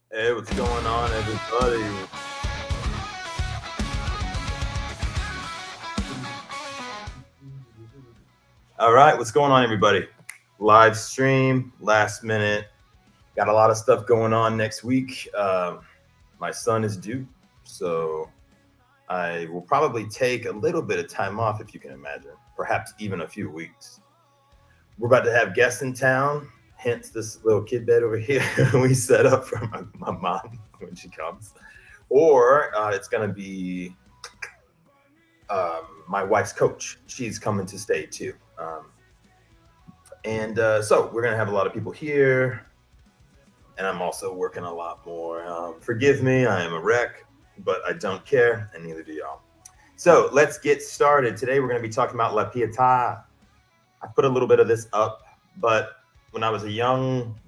Hey, what's going on, everybody? All right, what's going on, everybody? Live stream, last minute. Got a lot of stuff going on next week. My son is due, so I will probably take a little bit of time off, if you can imagine, perhaps even a few weeks. We're about to have guests in town, hence this little kid bed over here we set up for my mom when she comes. Or it's going to be my wife's coach. She's coming to stay too. And so we're going to have a lot of people here. And I'm also working a lot more. Forgive me, I am a wreck, but I don't care, and neither do y'all. So let's get started. Today we're going to be talking about La Pieta. I put a little bit of this up, but when I was a young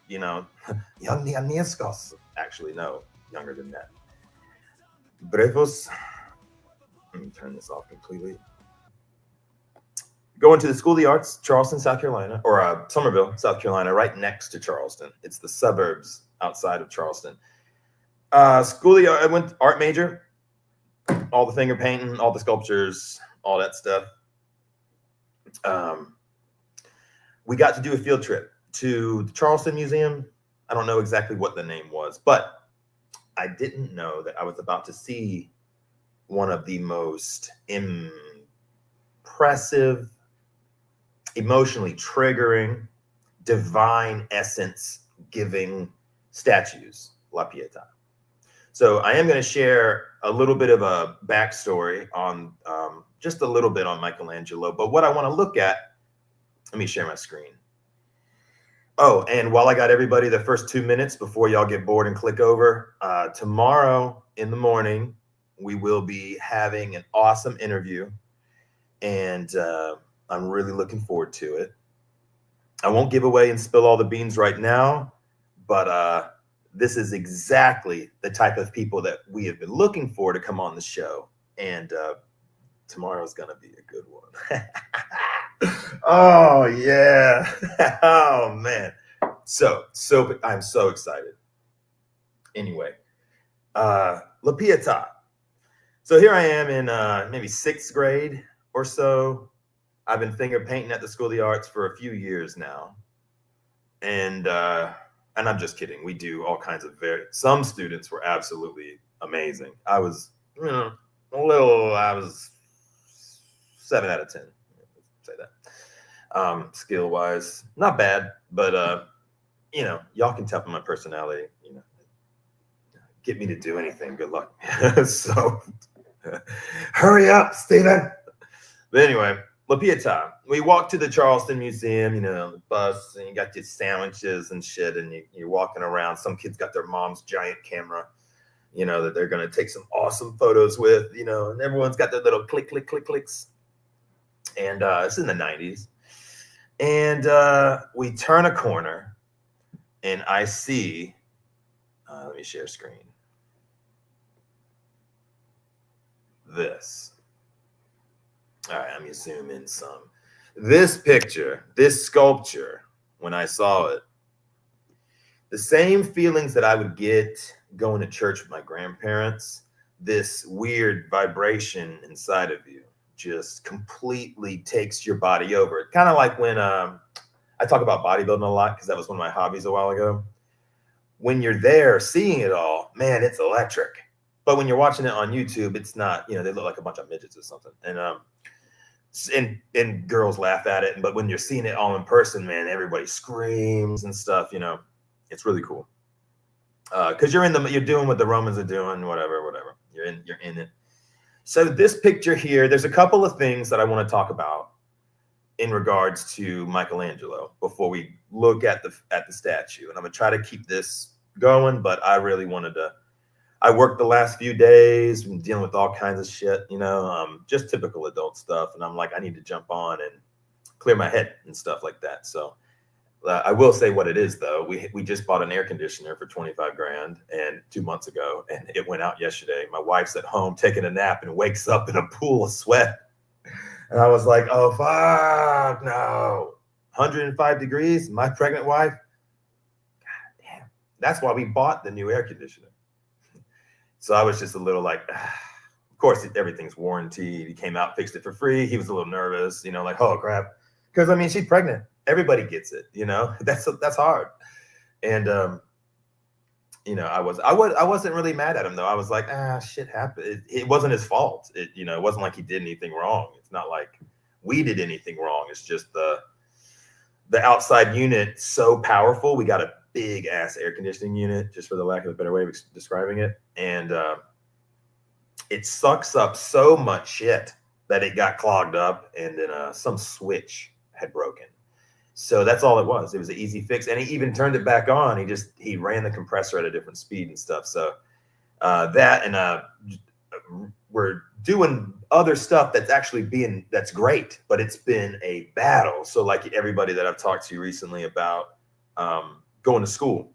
nianiscos, actually, no, younger than that. Brevos, let me turn this off completely. Going to the School of the Arts, Charleston, South Carolina, or Somerville, South Carolina, right next to Charleston. It's the suburbs outside of Charleston. School of the Art, I went art major, all the finger painting, all the sculptures, all that stuff. We got to do a field trip to the Charleston Museum. I don't know exactly what the name was, but I didn't know that I was about to see one of the most impressive, emotionally triggering, divine essence giving statues, La Pieta. So I am going to share a little bit of a backstory on just a little bit on Michelangelo. But what I want to look at, let me share my screen. Oh, and while I got everybody, the first 2 minutes before y'all get bored and click over, tomorrow in the morning, we will be having an awesome interview. And I'm really looking forward to it. I won't give away and spill all the beans right now, but this is exactly the type of people that we have been looking for to come on the show. And tomorrow's going to be a good one. Oh, yeah. Oh, man. So I'm so excited. Anyway, La Pieta. So here I am in maybe sixth grade or so. I've been finger painting at the School of the Arts for a few years now. And I'm just kidding. We do all kinds of some students were absolutely amazing. I was, I was 7 out of 10. Say that. Skill wise, not bad, but y'all can tell from my personality, get me to do anything. Good luck. So hurry up, Steven. But anyway, La Pieta. We walked to the Charleston Museum, the bus, and you got your sandwiches and shit, and you're walking around. Some kids got their mom's giant camera, that they're going to take some awesome photos with, and everyone's got their little clicks. And it's in the 90s. And we turn a corner, and I see, let me share screen. This. All right, I'm going to zoom in some. This picture, this sculpture, when I saw it, the same feelings that I would get going to church with my grandparents, this weird vibration inside of you just completely takes your body over. Kind of like when I talk about bodybuilding a lot because that was one of my hobbies a while ago. When you're there seeing it all, man, it's electric. But when you're watching it on YouTube, it's not, they look like a bunch of midgets or something. And girls laugh at it. But when you're seeing it all in person, man, everybody screams and stuff, it's really cool. Because you're doing what the Romans are doing, whatever. You're in it. So this picture here, there's a couple of things that I want to talk about in regards to Michelangelo before we look at the statue. And I'm gonna try to keep this going, but I really wanted to. I worked the last few days, been dealing with all kinds of shit, just typical adult stuff. And I'm like, I need to jump on and clear my head and stuff like that. So I will say what it is, though. We just bought an air conditioner for 25 grand and 2 months ago, and it went out yesterday. My wife's at home taking a nap and wakes up in a pool of sweat. And I was like, oh, fuck, no. 105 degrees, my pregnant wife. God damn. That's why we bought the new air conditioner. So I was just a little like, of course, everything's warranted. He came out, fixed it for free. He was a little nervous, like, oh crap, because I mean, she's pregnant. Everybody gets it, that's hard. And I wasn't really mad at him though. I was like, shit happened. It wasn't his fault. It wasn't like he did anything wrong. It's not like we did anything wrong. It's just the outside unit so powerful. We got a big ass air conditioning unit, just for the lack of a better way of describing it, and it sucks up so much shit that it got clogged up, and then some switch had broken. So that's all it was. It was an easy fix, and he even turned it back on. He ran the compressor at a different speed and stuff. So we're doing other stuff that's great, but it's been a battle. So like everybody that I've talked to recently about going to school,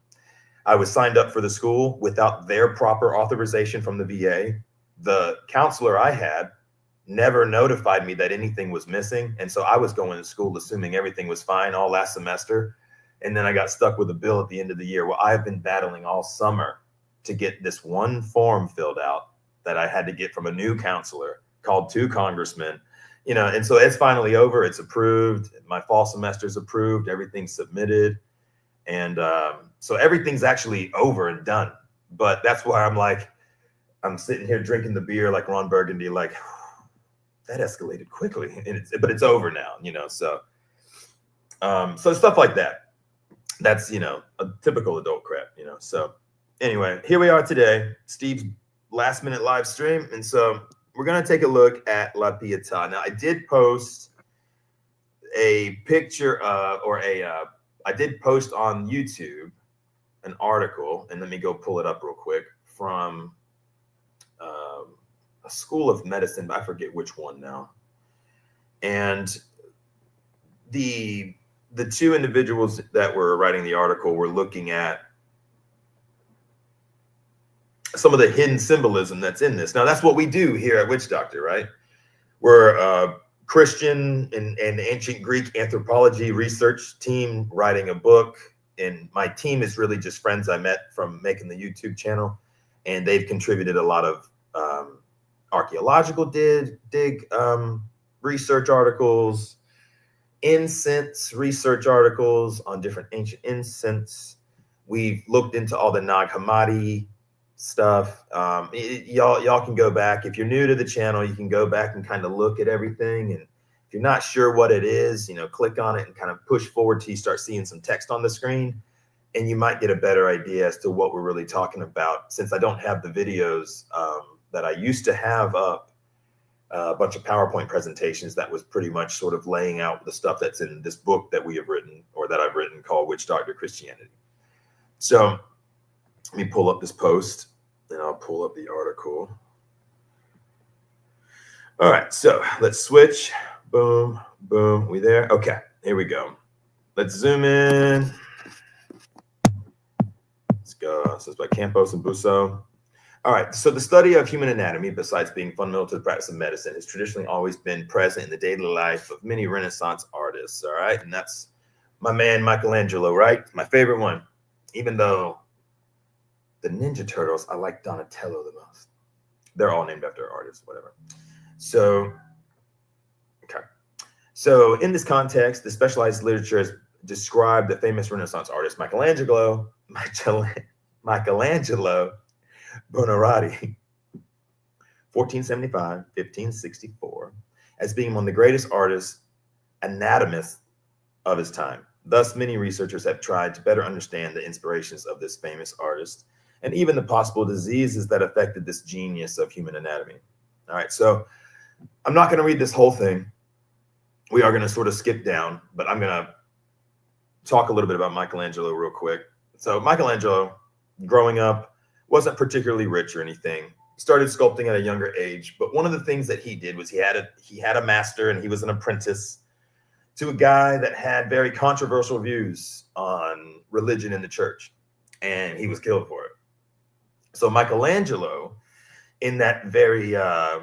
I was signed up for the school without their proper authorization from the VA. The counselor I had never notified me that anything was missing. And so I was going to school assuming everything was fine all last semester. And then I got stuck with a bill at the end of the year. Well, I've been battling all summer to get this one form filled out that I had to get from a new counselor, called 2 congressmen, and so it's finally over. It's approved. My fall semester's approved. Everything's submitted. And so everything's actually over and done. But that's why I'm sitting here drinking the beer like Ron Burgundy, like, that escalated quickly, but it's over now, so stuff like that. That's, a typical adult crap, so anyway, here we are today, Steve's last minute live stream. And so we're going to take a look at La Pieta. Now I did post a picture I did post on YouTube an article, and let me go pull it up real quick, from a school of medicine, but I forget which one now. And the 2 individuals that were writing the article were looking at some of the hidden symbolism that's in this. Now that's what we do here at Witch Doctor, right? We're a Christian and ancient Greek anthropology research team writing a book. And my team is really just friends I met from making the YouTube channel. And they've contributed a lot of archaeological dig research articles, incense research articles on different ancient incense. We've looked into all the Nag Hammadi stuff. Y'all can go back. If you're new to the channel, you can go back and kind of look at everything. And if you're not sure what it is, click on it and kind of push forward till you start seeing some text on the screen. And you might get a better idea as to what we're really talking about, since I don't have the videos that I used to have up, a bunch of PowerPoint presentations that was pretty much sort of laying out the stuff that's in this book that we have written, or that I've written, called Witch Doctor Christianity. So let me pull up this post, and I'll pull up the article. All right, so let's switch. Boom, boom. We there? Okay, here we go. Let's zoom in. Let's go. This is by Campos and Busso. All right, so the study of human anatomy, besides being fundamental to the practice of medicine, has traditionally always been present in the daily life of many Renaissance artists, all right? And that's my man Michelangelo, right? My favorite one. Even though the Ninja Turtles, I like Donatello the most. They're all named after artists, whatever. So, okay. So in this context, the specialized literature has described the famous Renaissance artist Michelangelo Buonarroti, 1475, 1564, as being one of the greatest artists, anatomists of his time. Thus, many researchers have tried to better understand the inspirations of this famous artist, and even the possible diseases that affected this genius of human anatomy. All right, so I'm not going to read this whole thing. We are going to sort of skip down, but I'm going to talk a little bit about Michelangelo real quick. So Michelangelo, growing up, wasn't particularly rich or anything. Started sculpting at a younger age, but one of the things that he did was he had a master, and he was an apprentice to a guy that had very controversial views on religion in the church, and he was killed for it. So Michelangelo, in that very, I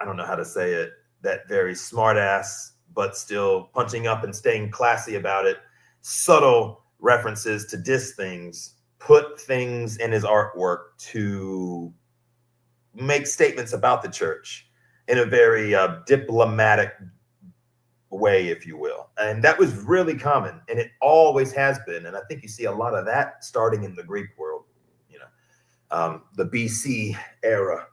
don't know how to say it, that very smart ass, but still punching up and staying classy about it, subtle references to diss things, put things in his artwork to make statements about the church in a very diplomatic way, if you will. And that was really common, and it always has been. And I think you see a lot of that starting in the Greek world, the BC era,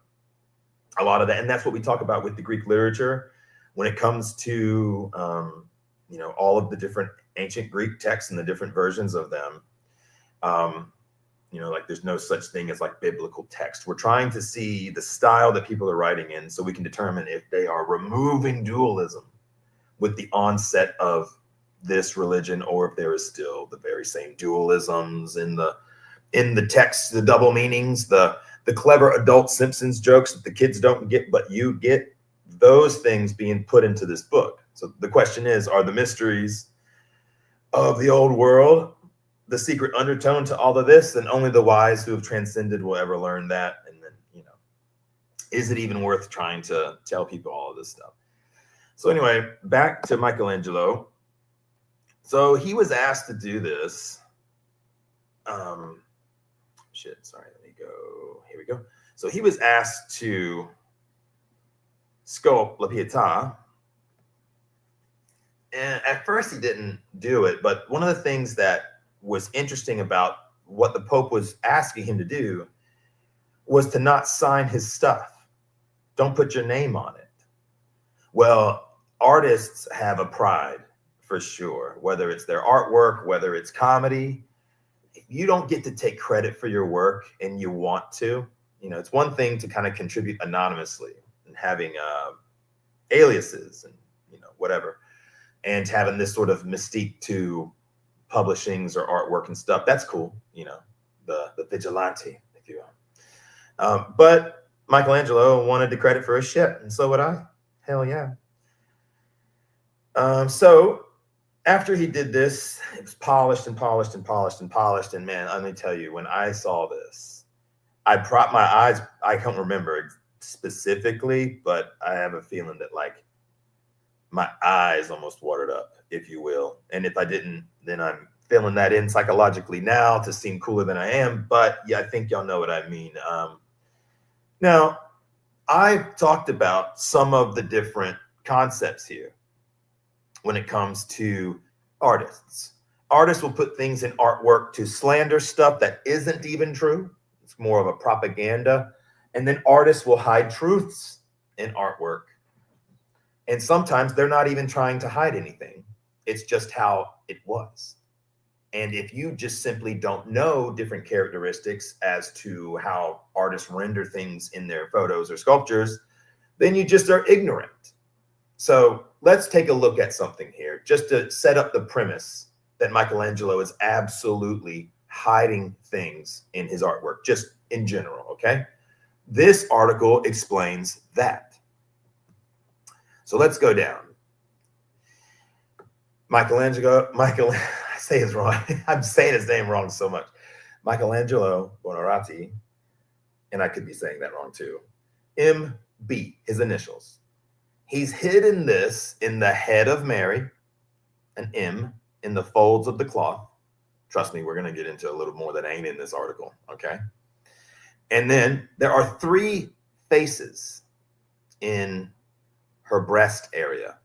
a lot of that. And that's what we talk about with the Greek literature when it comes to, all of the different ancient Greek texts and the different versions of them. Like there's no such thing as like biblical text. We're trying to see the style that people are writing in so we can determine if they are removing dualism with the onset of this religion, or if there is still the very same dualisms in the text, the double meanings, the clever adult Simpsons jokes that the kids don't get, but you get, those things being put into this book. So the question is, are the mysteries of the old world the secret undertone to all of this? And only the wise who have transcended will ever learn that. And then, is it even worth trying to tell people all of this stuff? So anyway, back to Michelangelo. So he was asked to do this. Let me go. Here we go. So he was asked to sculpt La Pieta. And at first he didn't do it. But one of the things that was interesting about what the Pope was asking him to do was to not sign his stuff. Don't put your name on it. Well, artists have a pride, for sure, whether it's their artwork, whether it's comedy. You don't get to take credit for your work, and you want to. It's one thing to kind of contribute anonymously and having aliases and whatever, and having this sort of mystique to publishings or artwork and stuff. That's cool, the vigilante, if you will. But Michelangelo wanted the credit for his shit, and so would I. Hell yeah. So after he did this, it was polished and polished and polished and polished. And man, let me tell you, when I saw this, I propped my eyes. I can't remember specifically, but I have a feeling that like my eyes almost watered up, if you will. And if I didn't, then I'm filling that in psychologically now to seem cooler than I am. But yeah, I think y'all know what I mean. Now, I've talked about some of the different concepts here when it comes to artists. Artists will put things in artwork to slander stuff that isn't even true. It's more of a propaganda. And then artists will hide truths in artwork. And sometimes they're not even trying to hide anything. It's just how it was. And if you just simply don't know different characteristics as to how artists render things in their photos or sculptures, then you just are ignorant. So let's take a look at something here, just to set up the premise that Michelangelo is absolutely hiding things in his artwork, just in general, okay? This article explains that. So let's go down. I say his wrong. I'm saying his name wrong so much. Michelangelo Buonarroti, and I could be saying that wrong too. MB, his initials. He's hidden this in the head of Mary, an M, in the folds of the cloth. Trust me, we're going to get into a little more that ain't in this article, okay? And then there are 3 faces in her breast area.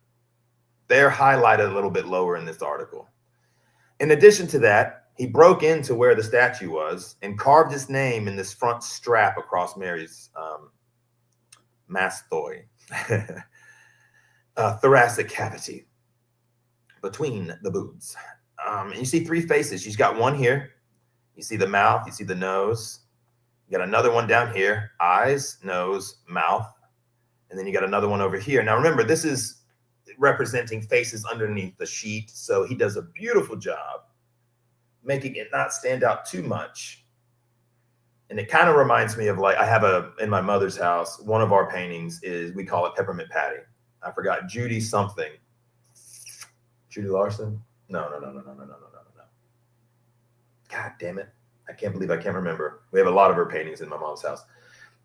They're highlighted a little bit lower in this article. In addition to that, he broke into where the statue was and carved his name in this front strap across Mary's mastoid, thoracic cavity between the boobs. And you see 3 faces. She's got one here. You see the mouth. You see the nose. You got another one down here. Eyes, nose, mouth. And then you got another one over here. Now, remember, this is representing faces underneath the sheet. So he does a beautiful job making it not stand out too much. And it kind of reminds me of, like, I have in my mother's house, one of our paintings is, we call it Peppermint Patty. I forgot, Judy something. Judy Larson? No. God damn it. I can't believe I can't remember. We have a lot of her paintings in my mom's house.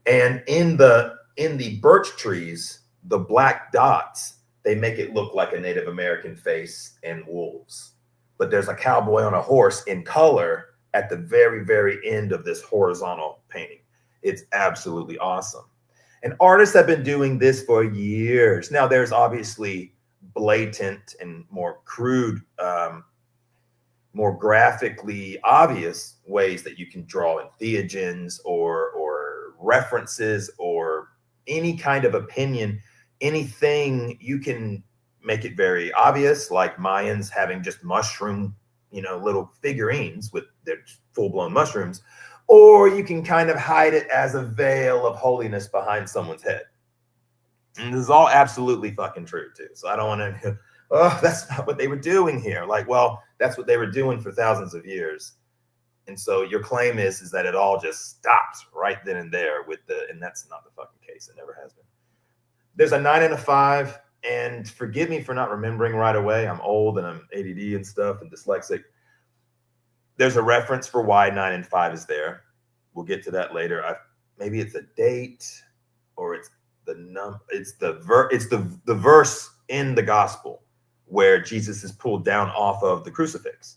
And in the birch trees, the black dots, they make it look like a Native American face and wolves. but there's a cowboy on a horse in color at the very, very end of this horizontal painting. It's absolutely awesome. And artists have been doing this for years. Now, there's obviously blatant and more crude, more graphically obvious ways that you can draw entheogens or references or any kind of opinion, anything you can make it very obvious, like Mayans having just mushroom, little figurines with their full-blown mushrooms, or you can kind of hide it as a veil of holiness behind someone's head. And this is all absolutely fucking true too. So I don't want to, oh, that's not what they were doing here. Like, well, that's what they were doing for thousands of years. And so your claim is that it all just stopped right then and there and that's not the fucking case. It never has been. There's a 9 and a 5, and forgive me for not remembering right away. I'm old and I'm ADD and stuff and dyslexic. There's a reference for why 9 and 5 is there. We'll get to that later. Maybe it's a date, or it's the verse in the gospel where Jesus is pulled down off of the crucifix.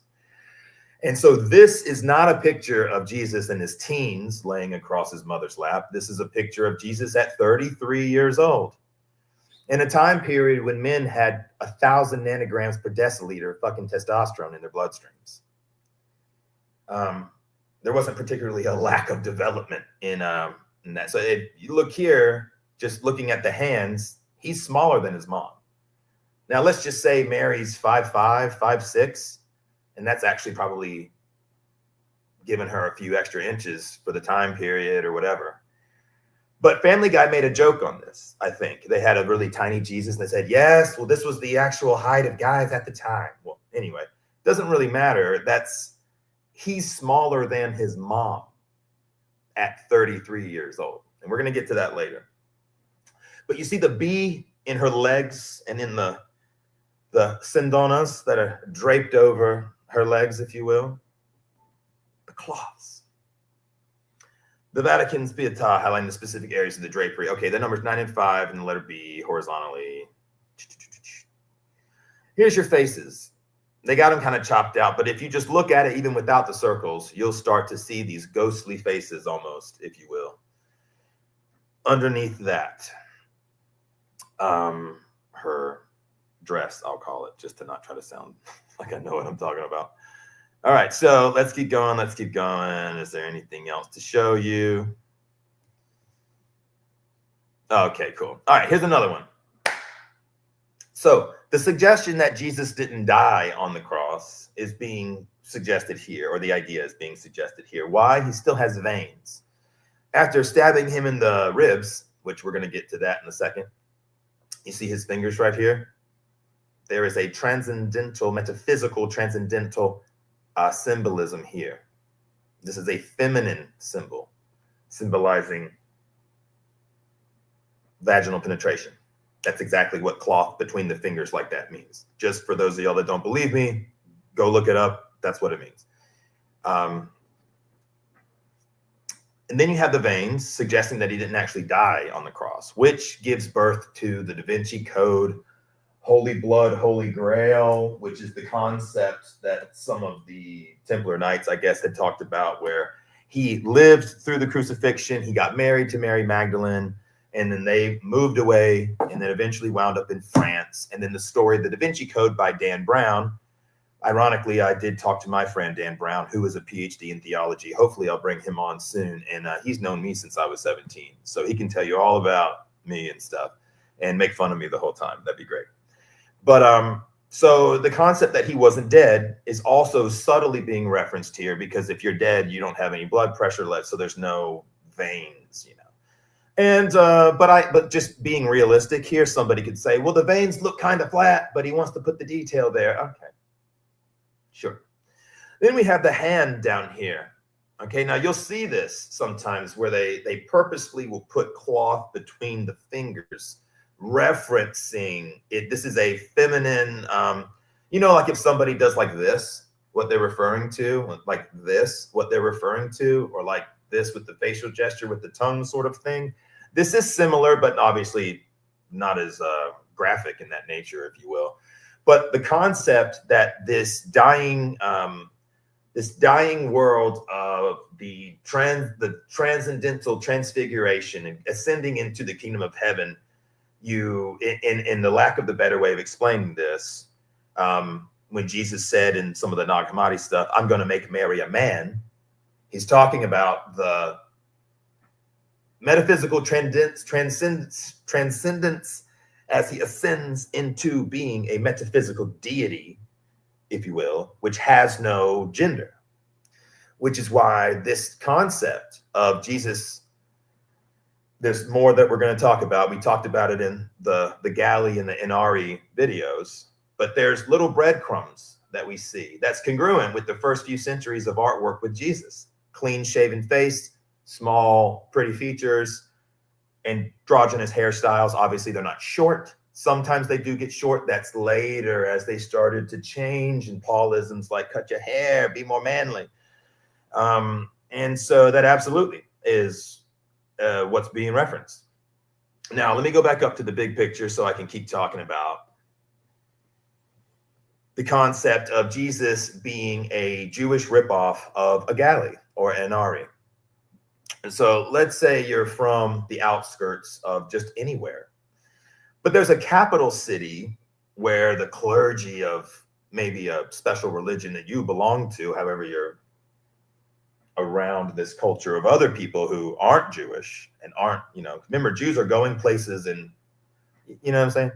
And so this is not a picture of Jesus in his teens laying across his mother's lap. This is a picture of Jesus at 33 years old, in a time period when men had 1,000 nanograms per deciliter fucking testosterone in their bloodstreams. There wasn't particularly a lack of development in that. So if you look here, just looking at the hands, he's smaller than his mom. Now let's just say Mary's 5'5", 5'6", and that's actually probably given her a few extra inches for the time period or whatever. But Family Guy made a joke on this, I think. They had a really tiny Jesus, and they said, yes, well, this was the actual height of guys at the time. Well, anyway, doesn't really matter. He's smaller than his mom at 33 years old. And we're going to get to that later. But you see the B in her legs and in the cindonas that are draped over her legs, if you will. The cloths. The Vatican's Pieta, highlighting the specific areas of the drapery. Okay, the numbers 9 and 5 and the letter B horizontally. Here's your faces. They got them kind of chopped out, but if you just look at it, even without the circles, you'll start to see these ghostly faces almost, if you will. Underneath that, her dress, I'll call it, just to not try to sound like I know what I'm talking about. All right, so let's keep going. Let's keep going. Is there anything else to show you? Okay, cool. All right, here's another one. So the suggestion that Jesus didn't die on the cross is being suggested here, or the idea is being suggested here. Why? He still has veins. After stabbing him in the ribs, which we're going to get to that in a second, you see his fingers right here? There is a transcendental, metaphysical, transcendental symbolism here. This is a feminine symbol, symbolizing vaginal penetration. That's exactly what cloth between the fingers like that means. Just for those of y'all that don't believe me, go look it up. That's what it means. And then you have the veins, suggesting that he didn't actually die on the cross, which gives birth to the Da Vinci Code, Holy Blood, Holy Grail, which is the concept that some of the Templar Knights, I guess, had talked about, where he lived through the crucifixion, he got married to Mary Magdalene, and then they moved away and then eventually wound up in France. And then the story, the Da Vinci Code by Dan Brown. Ironically, I did talk to my friend Dan Brown, who is a PhD in theology. Hopefully I'll bring him on soon. And he's known me since I was 17. So he can tell you all about me and stuff and make fun of me the whole time. That'd be great. But so the concept that he wasn't dead is also subtly being referenced here, because if you're dead, you don't have any blood pressure left. So there's no veins, you know. And but just being realistic here, somebody could say, well, the veins look kind of flat, but he wants to put the detail there. Okay. Sure. Then we have the hand down here. Okay, now you'll see this sometimes where they purposefully will put cloth between the fingers, referencing it. This is a feminine, like if somebody does like this, what they're referring to, like this, what they're referring to, or like this with the facial gesture with the tongue sort of thing. This is similar, but obviously not as graphic in that nature, if you will. But the concept that this dying world of the transcendental transfiguration and ascending into the kingdom of heaven, you in the lack of the better way of explaining this, when Jesus said in some of the Nag Hammadi stuff, "I'm going to make Mary a man," he's talking about the metaphysical transcendence as he ascends into being a metaphysical deity, if you will, which has no gender. Which is why this concept of Jesus, there's more that we're going to talk about. We talked about it in the Gali and the Inari videos, but there's little breadcrumbs that we see that's congruent with the first few centuries of artwork with Jesus. Clean shaven face, small, pretty features, androgynous hairstyles. Obviously, they're not short. Sometimes they do get short. That's later as they started to change, and Paulisms like cut your hair, be more manly. And so that absolutely is what's being referenced. Now, let me go back up to the big picture so I can keep talking about the concept of Jesus being a Jewish ripoff of a Gali or an Ari. And so let's say you're from the outskirts of just anywhere, but there's a capital city where the clergy of maybe a special religion that you belong to, however you're around this culture of other people who aren't Jewish and aren't, remember, Jews are going places and, you know what I'm saying?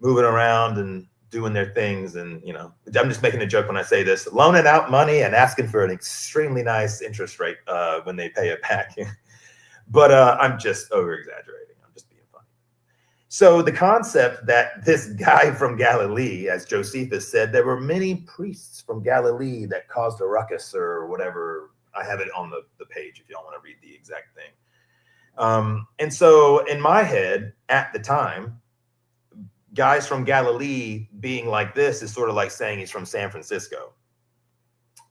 Moving around and doing their things. And, I'm just making a joke when I say this, loaning out money and asking for an extremely nice interest rate when they pay it back. But I'm just over exaggerating. I'm just being funny. So the concept that this guy from Galilee, as Josephus said, there were many priests from Galilee that caused a ruckus or whatever. I have it on the page if y'all want to read the exact thing. And so in my head at the time, guys from Galilee being like this is sort of like saying he's from San Francisco.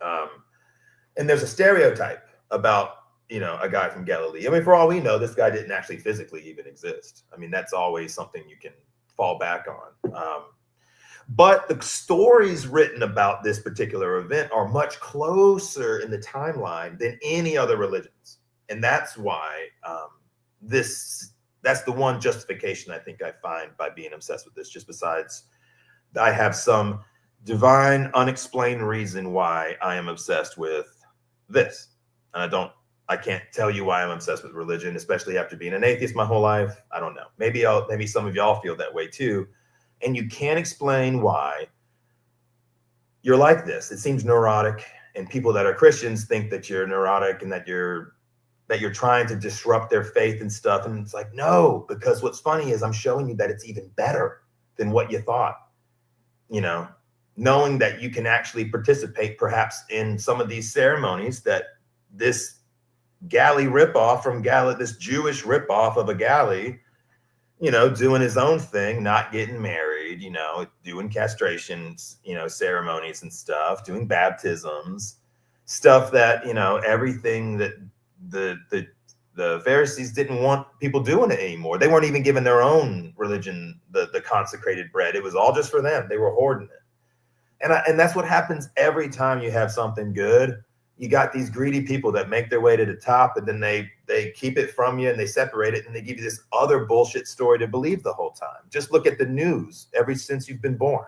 And there's a stereotype about, a guy from Galilee. I mean, for all we know, this guy didn't actually physically even exist. I mean, that's always something you can fall back on. But the stories written about this particular event are much closer in the timeline than any other religions. And that's why that's the one justification I think I find by being obsessed with this, just besides I have some divine, unexplained reason why I am obsessed with this. And I can't tell you why I'm obsessed with religion, especially after being an atheist my whole life. I don't know. Maybe some of y'all feel that way too. And you can't explain why you're like this. It seems neurotic, and people that are Christians think that you're neurotic and that you're trying to disrupt their faith and stuff. And it's like, no, because what's funny is I'm showing you that it's even better than what you thought. Knowing that you can actually participate perhaps in some of these ceremonies that this Gali ripoff from this Jewish ripoff of a Gali, doing his own thing, not getting married, doing castrations, ceremonies and stuff, doing baptisms, stuff that, everything that the Pharisees didn't want people doing it anymore. They weren't even giving their own religion the consecrated bread. It was all just for them. They were hoarding it. And that's what happens every time you have something good. You got these greedy people that make their way to the top, and then they keep it from you and they separate it, and they give you this other bullshit story to believe the whole time. Just look at the news ever since you've been born.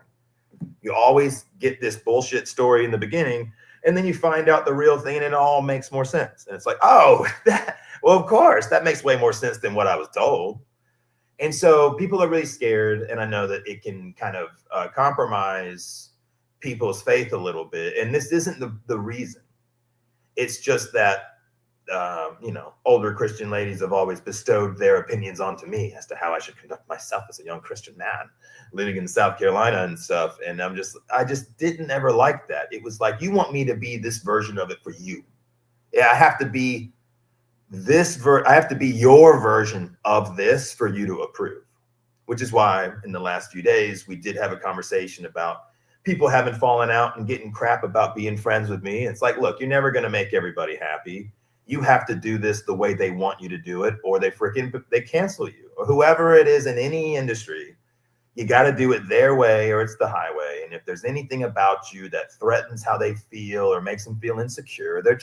You always get this bullshit story in the beginning, and then you find out the real thing and it all makes more sense. And it's like, oh, well, of course, that makes way more sense than what I was told. And so people are really scared, and I know that it can kind of compromise people's faith a little bit. And this isn't the reason. It's just that, older Christian ladies have always bestowed their opinions onto me as to how I should conduct myself as a young Christian man living in South Carolina and stuff. And I just didn't ever like that. It was like, you want me to be this version of it for you. Yeah, I have to be I have to be your version of this for you to approve, which is why in the last few days, we did have a conversation about people having fallen out and getting crap about being friends with me. It's like, look, you're never going to make everybody happy. You have to do this the way they want you to do it, or they cancel you, or whoever it is in any industry. You got to do it their way or it's the highway. And if there's anything about you that threatens how they feel or makes them feel insecure, they're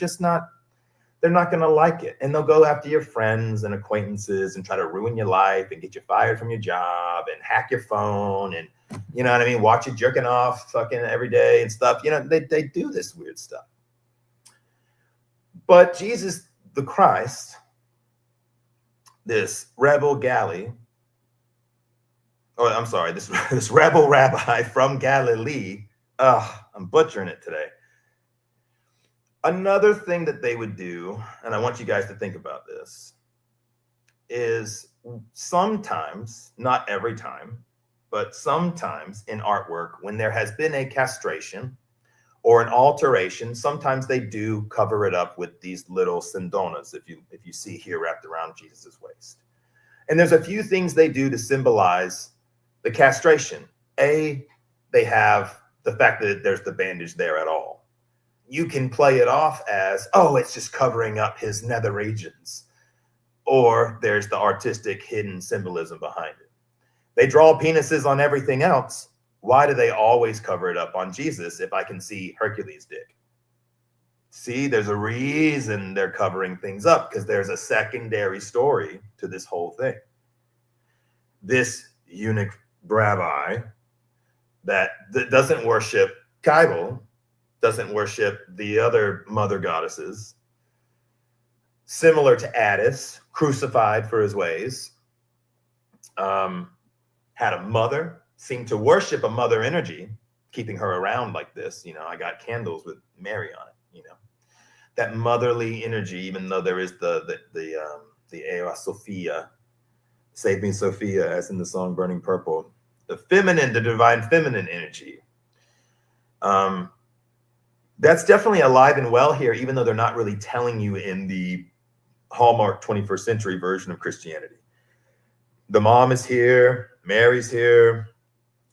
not going to like it. And they'll go after your friends and acquaintances and try to ruin your life and get you fired from your job and hack your phone and, you know what I mean, watch you jerking off fucking every day and stuff. You know, they do this weird stuff. But Jesus the Christ, this rebel galley, this rebel rabbi from Galilee, I'm butchering it today. Another thing that they would do, and I want you guys to think about this, is sometimes, not every time, but sometimes in artwork, when there has been a castration or an alteration, sometimes they do cover it up with these little cindonas, if you see here wrapped around Jesus's waist. And there's a few things they do to symbolize the castration. A, they have the fact that there's the bandage there at all. You can play it off as, oh, it's just covering up his nether regions. Or there's the artistic hidden symbolism behind it. They draw penises on everything else. Why do they always cover it up on Jesus if I can see Hercules' dick? See, there's a reason they're covering things up, because there's a secondary story to this whole thing. This eunuch rabbi that doesn't worship Kybal, doesn't worship the other mother goddesses, similar to Attis, crucified for his ways, had a mother, seemed to worship a mother energy, keeping her around like this. You know, I got candles with Mary on it, you know, that motherly energy, even though there is the Eva Sophia, Save Me Sophia, as in the song Burning Purple, the feminine, the divine feminine energy. That's definitely alive and well here, even though they're not really telling you in the Hallmark 21st century version of Christianity. The mom is here, Mary's here,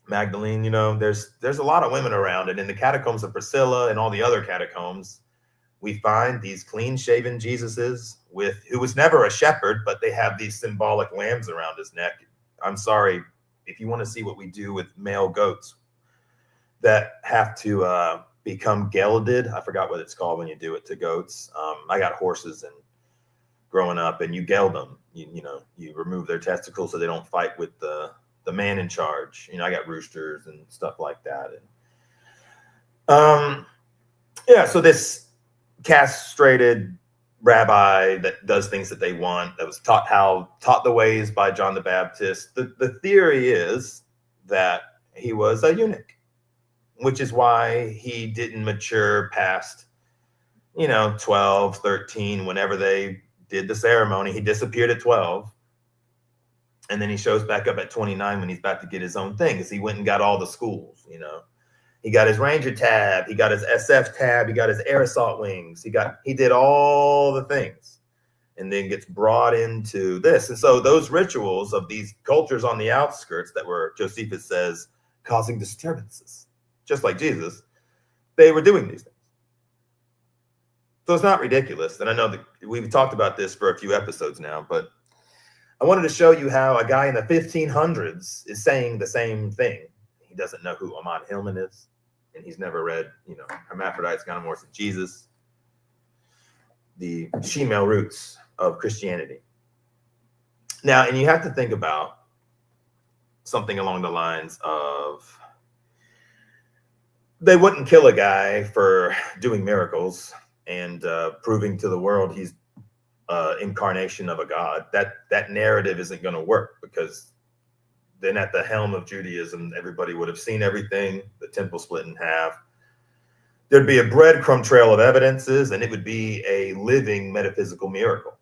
Magdalene, you know, there's a lot of women around. And in the catacombs of Priscilla and all the other catacombs, we find these clean-shaven Jesuses who was never a shepherd, but they have these symbolic lambs around his neck. I'm sorry, if you want to see what we do with male goats that have to become gelded, I forgot what it's called when you do it to goats. I got horses and growing up, and you geld them. You remove their testicles so they don't fight with the man in charge. You know, I got roosters and stuff like that. And so this castrated rabbi that does things that they want, that was taught the ways by John the Baptist. The theory is that he was a eunuch, which is why he didn't mature past, 12, 13, whenever they did the ceremony. He disappeared at 12. And then he shows back up at 29 when he's about to get his own thing, because he went and got all the schools, He got his Ranger tab, he got his SF tab, he got his air assault wings, he did all the things, and then gets brought into this. And so those rituals of these cultures on the outskirts that were, Josephus says, causing disturbances, just like Jesus, they were doing these things. So it's not ridiculous. And I know that we've talked about this for a few episodes now, but I wanted to show you how a guy in the 1500s is saying the same thing. He doesn't know who Ahmad Hillman is, and he's never read, Hermaphrodites, Gynamorphs, and Jesus, the female roots of Christianity. Now, and you have to think about something along the lines of, they wouldn't kill a guy for doing miracles and proving to the world he's incarnation of a god. That narrative isn't going to work, because then at the helm of Judaism, everybody would have seen everything, the temple split in half. There'd be a breadcrumb trail of evidences, and it would be a living metaphysical miracle.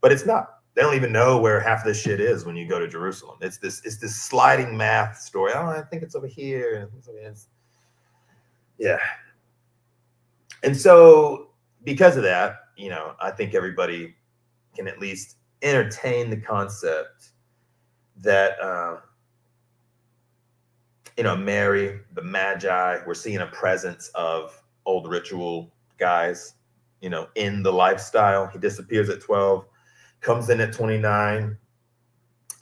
But it's not. They don't even know where half this shit is when you go to Jerusalem. It's this sliding math story. Oh, I think it's over here. Yeah. And so because of that, I think everybody can at least entertain the concept that, Mary, the Magi, we're seeing a presence of old ritual guys, in the lifestyle. He disappears at 12, comes in at 29.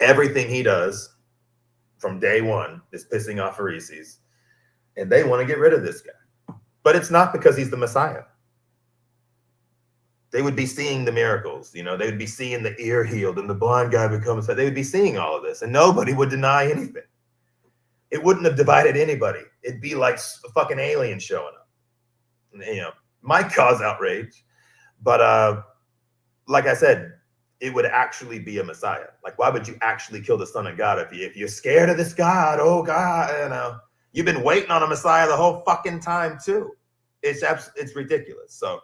Everything he does from day one is pissing off Pharisees, and they want to get rid of this guy. But it's not because he's the Messiah. They would be seeing the miracles, they would be seeing the ear healed and the blind guy becomes, they would be seeing all of this, and nobody would deny anything. It wouldn't have divided anybody. It'd be like a fucking alien showing up. Might cause outrage, but like I said, it would actually be a Messiah. Like, why would you actually kill the Son of God if you're scared of this God? Oh God, you've been waiting on a Messiah the whole fucking time too. It's ridiculous. So,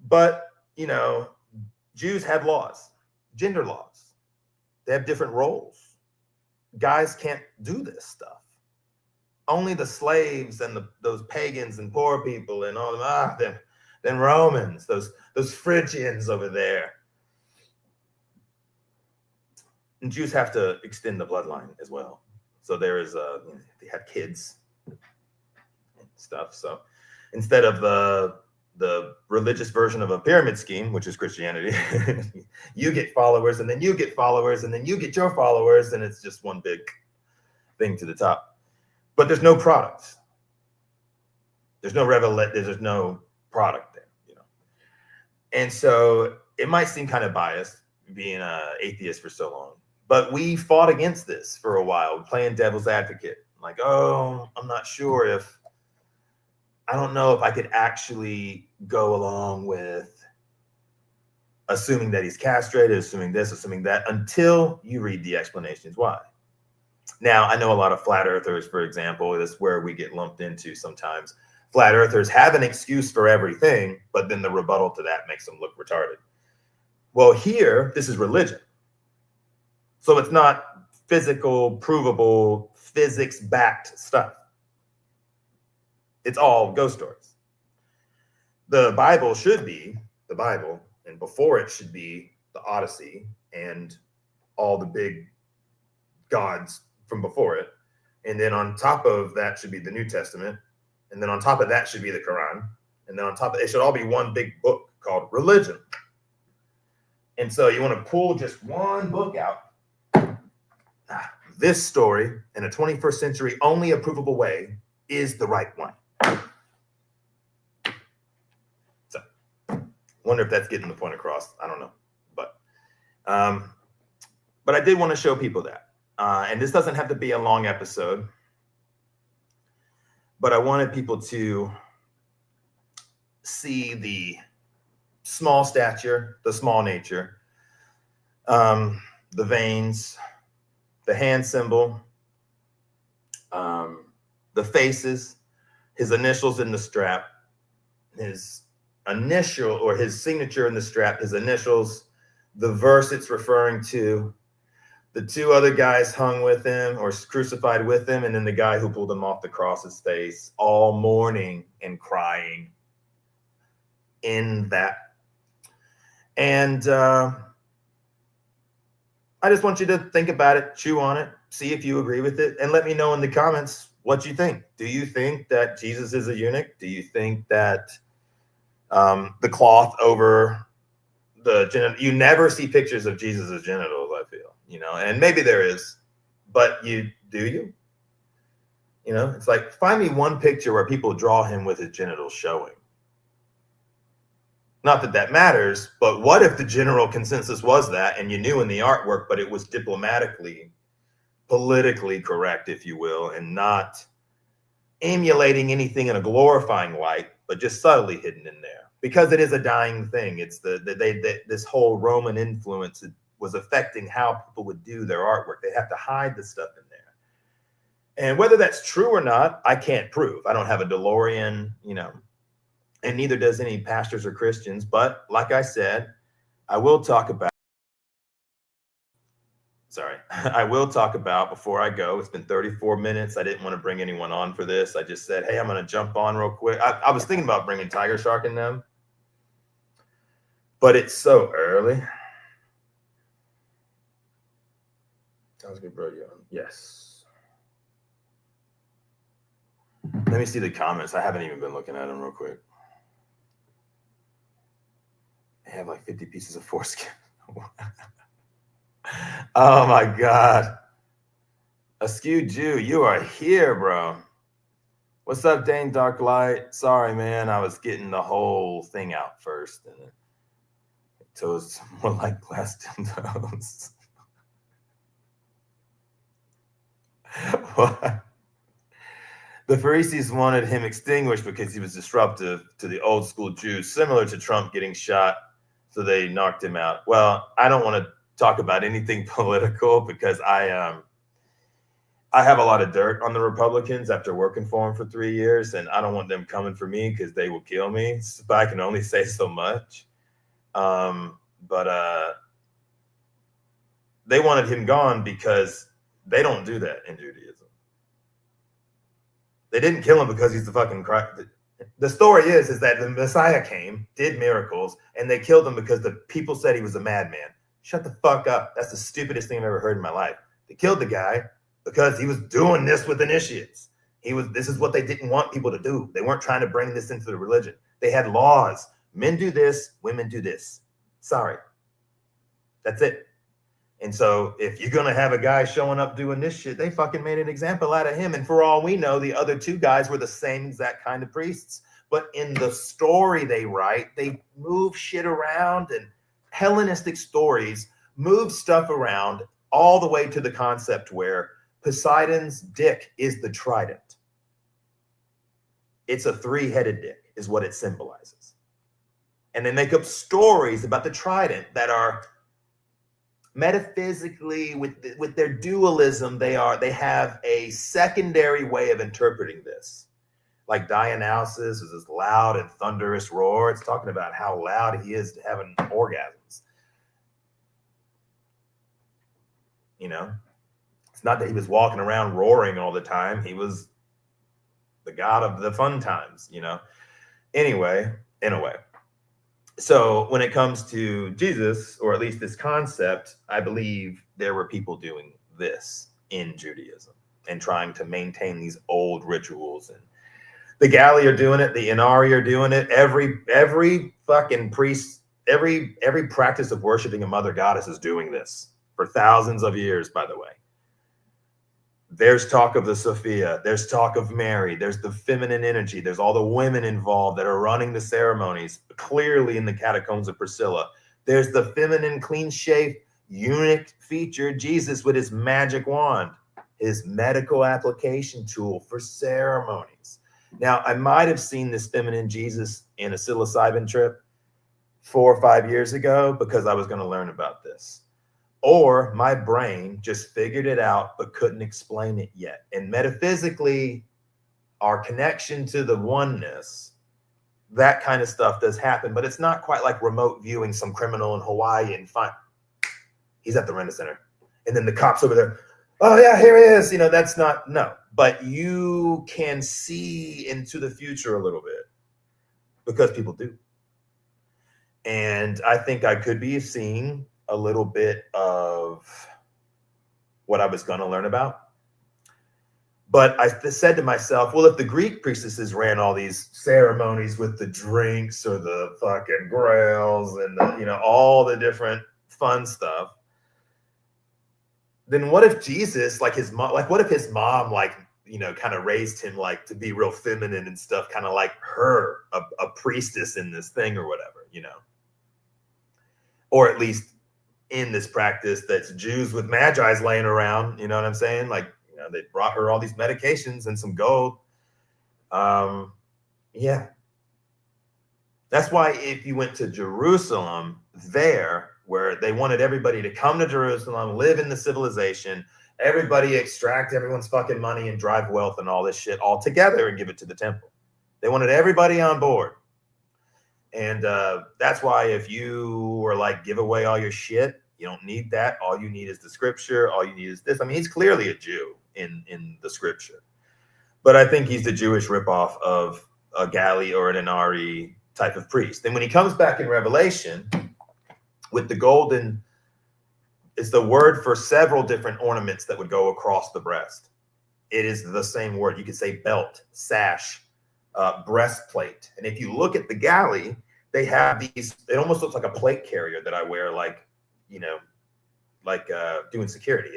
but Jews have laws, gender laws. They have different roles. Guys can't do this stuff. Only the slaves and those pagans and poor people and all them Romans, those Phrygians over there. And Jews have to extend the bloodline as well. So there is they have kids and stuff. So instead of the religious version of a pyramid scheme, which is Christianity, you get followers, and then you get followers, and then you get your followers, and it's just one big thing to the top. But there's no product. There's no there's no product there, And so it might seem kind of biased being an atheist for so long, but we fought against this for a while, playing devil's advocate. Like, oh, I'm not sure I don't know if I could actually go along with assuming that he's castrated, assuming this, assuming that, until you read the explanations why. Now, I know a lot of flat earthers, for example, that's where we get lumped into sometimes. Flat earthers have an excuse for everything, but then the rebuttal to that makes them look retarded. Well, here, this is religion. So it's not physical, provable, physics-backed stuff. It's all ghost stories. The Bible should be the Bible, and before it should be the Odyssey and all the big gods from before it. And then on top of that should be the New Testament. And then on top of that should be the Quran. And then on top of it should all be one big book called religion. And so you want to pull just one book out. This story in a 21st century, only approvable way is the right one. So, wonder if that's getting the point across. I don't know, but I did want to show people that, and this doesn't have to be a long episode, but I wanted people to see the small stature, the small nature, the veins, the hand symbol, the faces, his initials in the strap, his initial or his signature in the strap, his initials, the verse it's referring to, the two other guys hung with him or crucified with him, and then the guy who pulled him off the cross's face, all mourning and crying in that. And I just want you to think about it, chew on it, see if you agree with it, and let me know in the comments what you think. Do you think that Jesus is a eunuch? Do you think that the cloth over the genital, you never see pictures of Jesus' genitals, I feel, and maybe there is, but do you? It's like, find me one picture where people draw him with his genitals showing. Not that that matters, but what if the general consensus was that, and you knew in the artwork, but it was diplomatically, politically correct, if you will, and not emulating anything in a glorifying light, but just subtly hidden in there, because it is a dying thing. It's this whole Roman influence was affecting how people would do their artwork. They have to hide the stuff in there, and whether that's true or not, I can't prove. I don't have a DeLorean, and neither does any pastors or Christians. But like I said, I will talk about, before I go, it's been 34 minutes. I didn't want to bring anyone on for this. I just said, hey, I'm going to jump on real quick. I was thinking about bringing Tiger Shark in them, but it's so early. Sounds good, bro. Yes. Let me see the comments. I haven't even been looking at them real quick. They have like 50 pieces of foreskin. Oh my God. Askew Jew, you are here, bro. What's up, Dane Darklight? Sorry, man. I was getting the whole thing out first. And so it's more like glass dildos. What? The Pharisees wanted him extinguished because he was disruptive to the old school Jews, similar to Trump getting shot. So they knocked him out. Well, I don't want to talk about anything political because I have a lot of dirt on the Republicans after working for them for 3 years, and I don't want them coming for me because they will kill me. But I can only say so much. But they wanted him gone because they don't do that in Judaism. They didn't kill him because he's the fucking Christ. The story is that the Messiah came, did miracles, and they killed him because the people said he was a madman. Shut the fuck up. That's the stupidest thing I've ever heard in my life. They killed the guy because he was doing this with initiates. This is what they didn't want people to do. They weren't trying to bring this into the religion. They had laws. Men do this, women do this. Sorry. That's it. And so if you're going to have a guy showing up doing this shit, they fucking made an example out of him. And for all we know, the other two guys were the same exact kind of priests. But in the story they write, they move shit around, and Hellenistic stories move stuff around all the way to the concept where Poseidon's dick is the trident. It's a three-headed dick is what it symbolizes. And they make up stories about the trident that are metaphysically, with their dualism, they have a secondary way of interpreting this. Like Dionysus is this loud and thunderous roar. It's talking about how loud he is to having orgasms. You know, it's not that he was walking around roaring all the time. He was the god of the fun times, you know. Anyway, in a way. So when it comes to Jesus, or at least this concept, I believe there were people doing this in Judaism and trying to maintain these old rituals. And the Galli are doing it. The Inari are doing it. Every fucking priest, every practice of worshiping a mother goddess is doing this for thousands of years, by the way. There's talk of the Sophia. There's talk of Mary. There's the feminine energy. There's all the women involved that are running the ceremonies, clearly in the catacombs of Priscilla. There's the feminine, clean-shaved, eunuch-featured Jesus with his magic wand, his medical application tool for ceremonies. Now, I might have seen this feminine Jesus in a psilocybin trip 4 or 5 years ago because I was going to learn about this. Or my brain just figured it out but couldn't explain it yet. And metaphysically, our connection to the oneness, that kind of stuff does happen, but it's not quite like remote viewing some criminal in Hawaii and find he's at the rent center. And then the cops over there, oh yeah, here he is. You know, that's not, no. But you can see into the future a little bit because people do. And I think I could be seeing a little bit of what I was going to learn about. But I said to myself, well, if the Greek priestesses ran all these ceremonies with the drinks or the fucking grails and the, you know, all the different fun stuff, then what if Jesus, like his mom, like what if his mom, like, you know, kind of raised him like to be real feminine and stuff, kind of like her, a priestess in this thing or whatever, you know, or at least in this practice that's Jews with magi's laying around, you know what I'm saying? Like, you know, they brought her all these medications and some gold. Yeah. That's why if you went to Jerusalem there, where they wanted everybody to come to Jerusalem, live in the civilization, everybody extract everyone's fucking money and drive wealth and all this shit all together and give it to the temple. They wanted everybody on board. And that's why if you were like, give away all your shit, you don't need that. All you need is the scripture. All you need is this. I mean, he's clearly a Jew in the scripture. But I think he's the Jewish ripoff of a Galli or an Inari type of priest. And when he comes back in Revelation with the golden, it's the word for several different ornaments that would go across the breast. It is the same word. You could say belt, sash, breastplate. And if you look at the Galli, they have these, it almost looks like a plate carrier that I wear, like, you know, like doing security.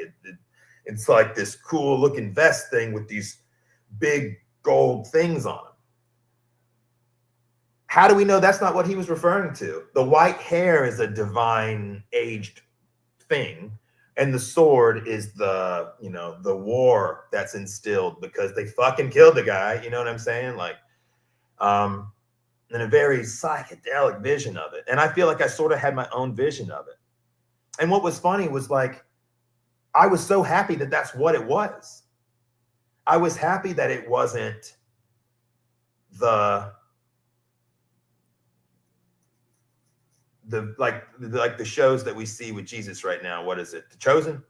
It's like this cool looking vest thing with these big gold things on it. How do we know that's not what he was referring to? The white hair is a divine aged thing, and the sword is the, you know, the war that's instilled because they fucking killed the guy. You know what I'm saying? Like, in a very psychedelic vision of it. And I feel like I sort of had my own vision of it. And what was funny was like, I was so happy that that's what it was. I was happy that it wasn't the like the shows that we see with Jesus right now. What is it? The Chosen?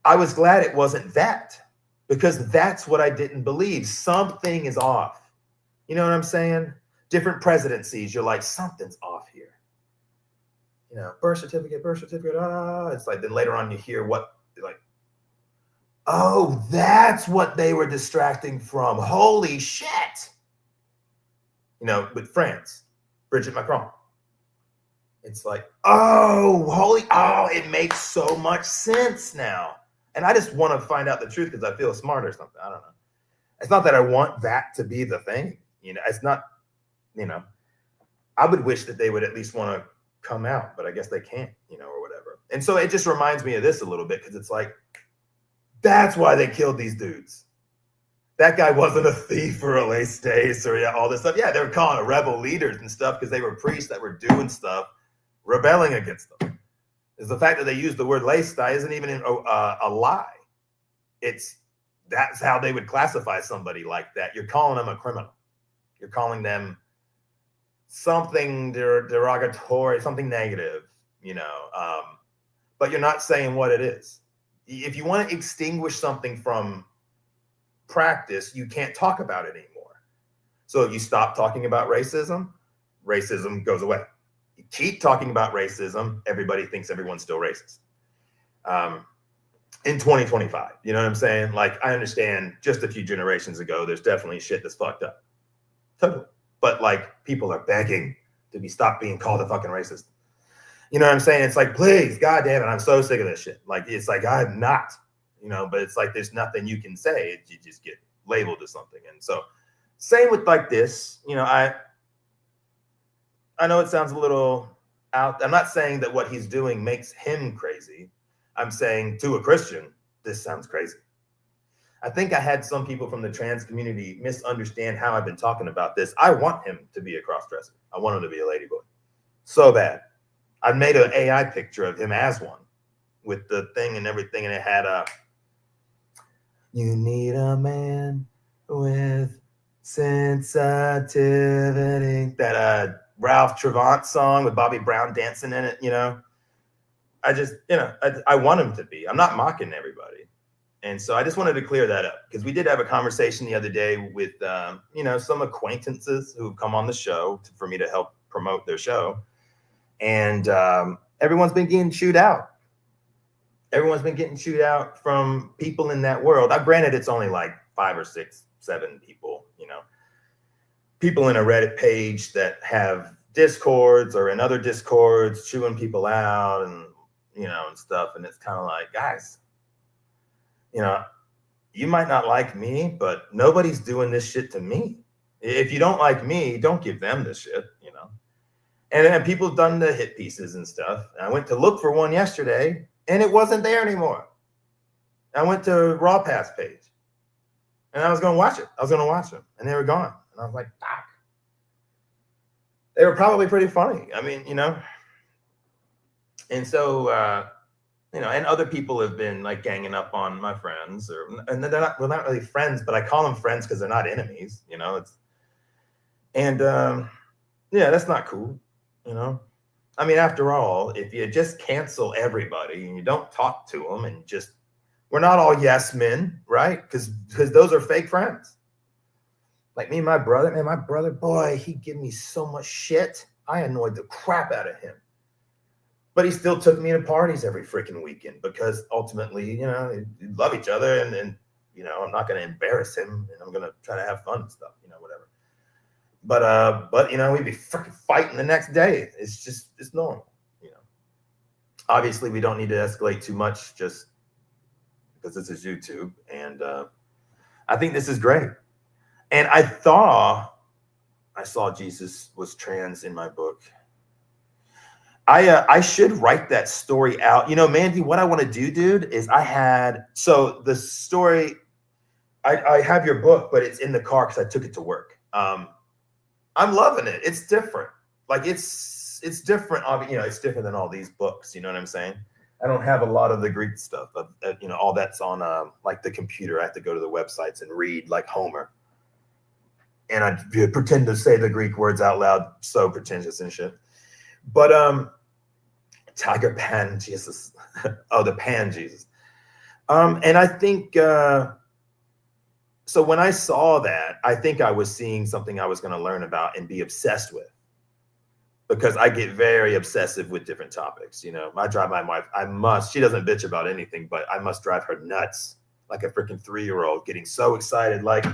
I was glad it wasn't that, because that's what I didn't believe. Something is off. You know what I'm saying? Different presidencies, you're like, something's off here. You know, birth certificate. It's like, then later on you hear what, like, oh, that's what they were distracting from. Holy shit. You know, with France, Brigitte Macron. It's like, it makes so much sense now. And I just want to find out the truth because I feel smart or something. I don't know. It's not that I want that to be the thing. You know, it's not, you know, I would wish that they would at least want to come out, but I guess they can't, you know, or whatever. And so it just reminds me of this a little bit, because it's like, that's why they killed these dudes. That guy wasn't a thief or a lay-stace or all this stuff. Yeah, they were calling it rebel leaders and stuff because they were priests that were doing stuff, rebelling against them. Is the fact that they used the word lay-stace isn't even a lie. That's how they would classify somebody like that. You're calling them a criminal. You're calling them something derogatory, something negative, you know, but you're not saying what it is. If you want to extinguish something from practice, you can't talk about it anymore. So if you stop talking about racism, racism goes away. You keep talking about racism, everybody thinks everyone's still racist. In 2025, you know what I'm saying? Like, I understand just a few generations ago, there's definitely shit that's fucked up. Totally. But like, people are begging to be stopped being called a fucking racist. You know what I'm saying? It's like, please, God damn it, I'm so sick of this shit. Like, it's like, I'm not, you know, but it's like, there's nothing you can say. You just get labeled as something. And so same with like this, you know, I know it sounds a little out. I'm not saying that what he's doing makes him crazy. I'm saying to a Christian, this sounds crazy. I think I had some people from the trans community misunderstand how I've been talking about this. I want him to be a cross-dresser. I want him to be a ladyboy. So bad. I made an AI picture of him as one with the thing and everything. And it had you need a man with sensitivity. That Ralph Trevant song with Bobby Brown dancing in it, you know. I just, you know, I want him to be. I'm not mocking everybody. And so I just wanted to clear that up, because we did have a conversation the other day with, you know, some acquaintances who've come on the show for me to help promote their show. And everyone's been getting chewed out. Everyone's been getting chewed out from people in that world. Granted, it's only like 5 or 6, 7 people, you know, people in a Reddit page that have discords or in other discords chewing people out and, you know, and stuff. And it's kind of like, guys, you know, you might not like me, but nobody's doing this shit to me. If you don't like me, don't give them this shit, you know. And then people have done the hit pieces and stuff. And I went to look for one yesterday, and it wasn't there anymore. I went to Raw Pass page, and I was going to watch it. And they were gone. And I was like, fuck. They were probably pretty funny. I mean, you know. And so, you know, and other people have been like ganging up on my friends, and they're not really friends, but I call them friends because they're not enemies, you know. Yeah, that's not cool, you know. I mean, after all, if you just cancel everybody and you don't talk to them and just, we're not all yes men, right? Because those are fake friends. Like me and my brother, boy, he gave me so much shit. I annoyed the crap out of him. But he still took me to parties every freaking weekend, because ultimately, you know, we love each other, and you know, I'm not going to embarrass him, and I'm going to try to have fun and stuff, you know, whatever. But you know, we'd be freaking fighting the next day. It's normal, you know. Obviously, we don't need to escalate too much. Just because this is YouTube, and I think this is great. And I saw Jesus was trans in my book. I should write that story out. You know, Mandy, what I want to do, dude, is so the story. I have your book, but it's in the car because I took it to work. I'm loving it. It's different. Like it's different. You know, it's different than all these books. You know what I'm saying? I don't have a lot of the Greek stuff, but you know, all that's on like the computer. I have to go to the websites and read like Homer, and I pretend to say the Greek words out loud. So pretentious and shit. But Tiger Pan Jesus. Oh, the Pan Jesus. And I think so when I saw that, I think I was seeing something I was going to learn about and be obsessed with, because I get very obsessive with different topics. You know, I drive my wife. She doesn't bitch about anything, but I must drive her nuts like a freaking 3-year-old, getting so excited, like,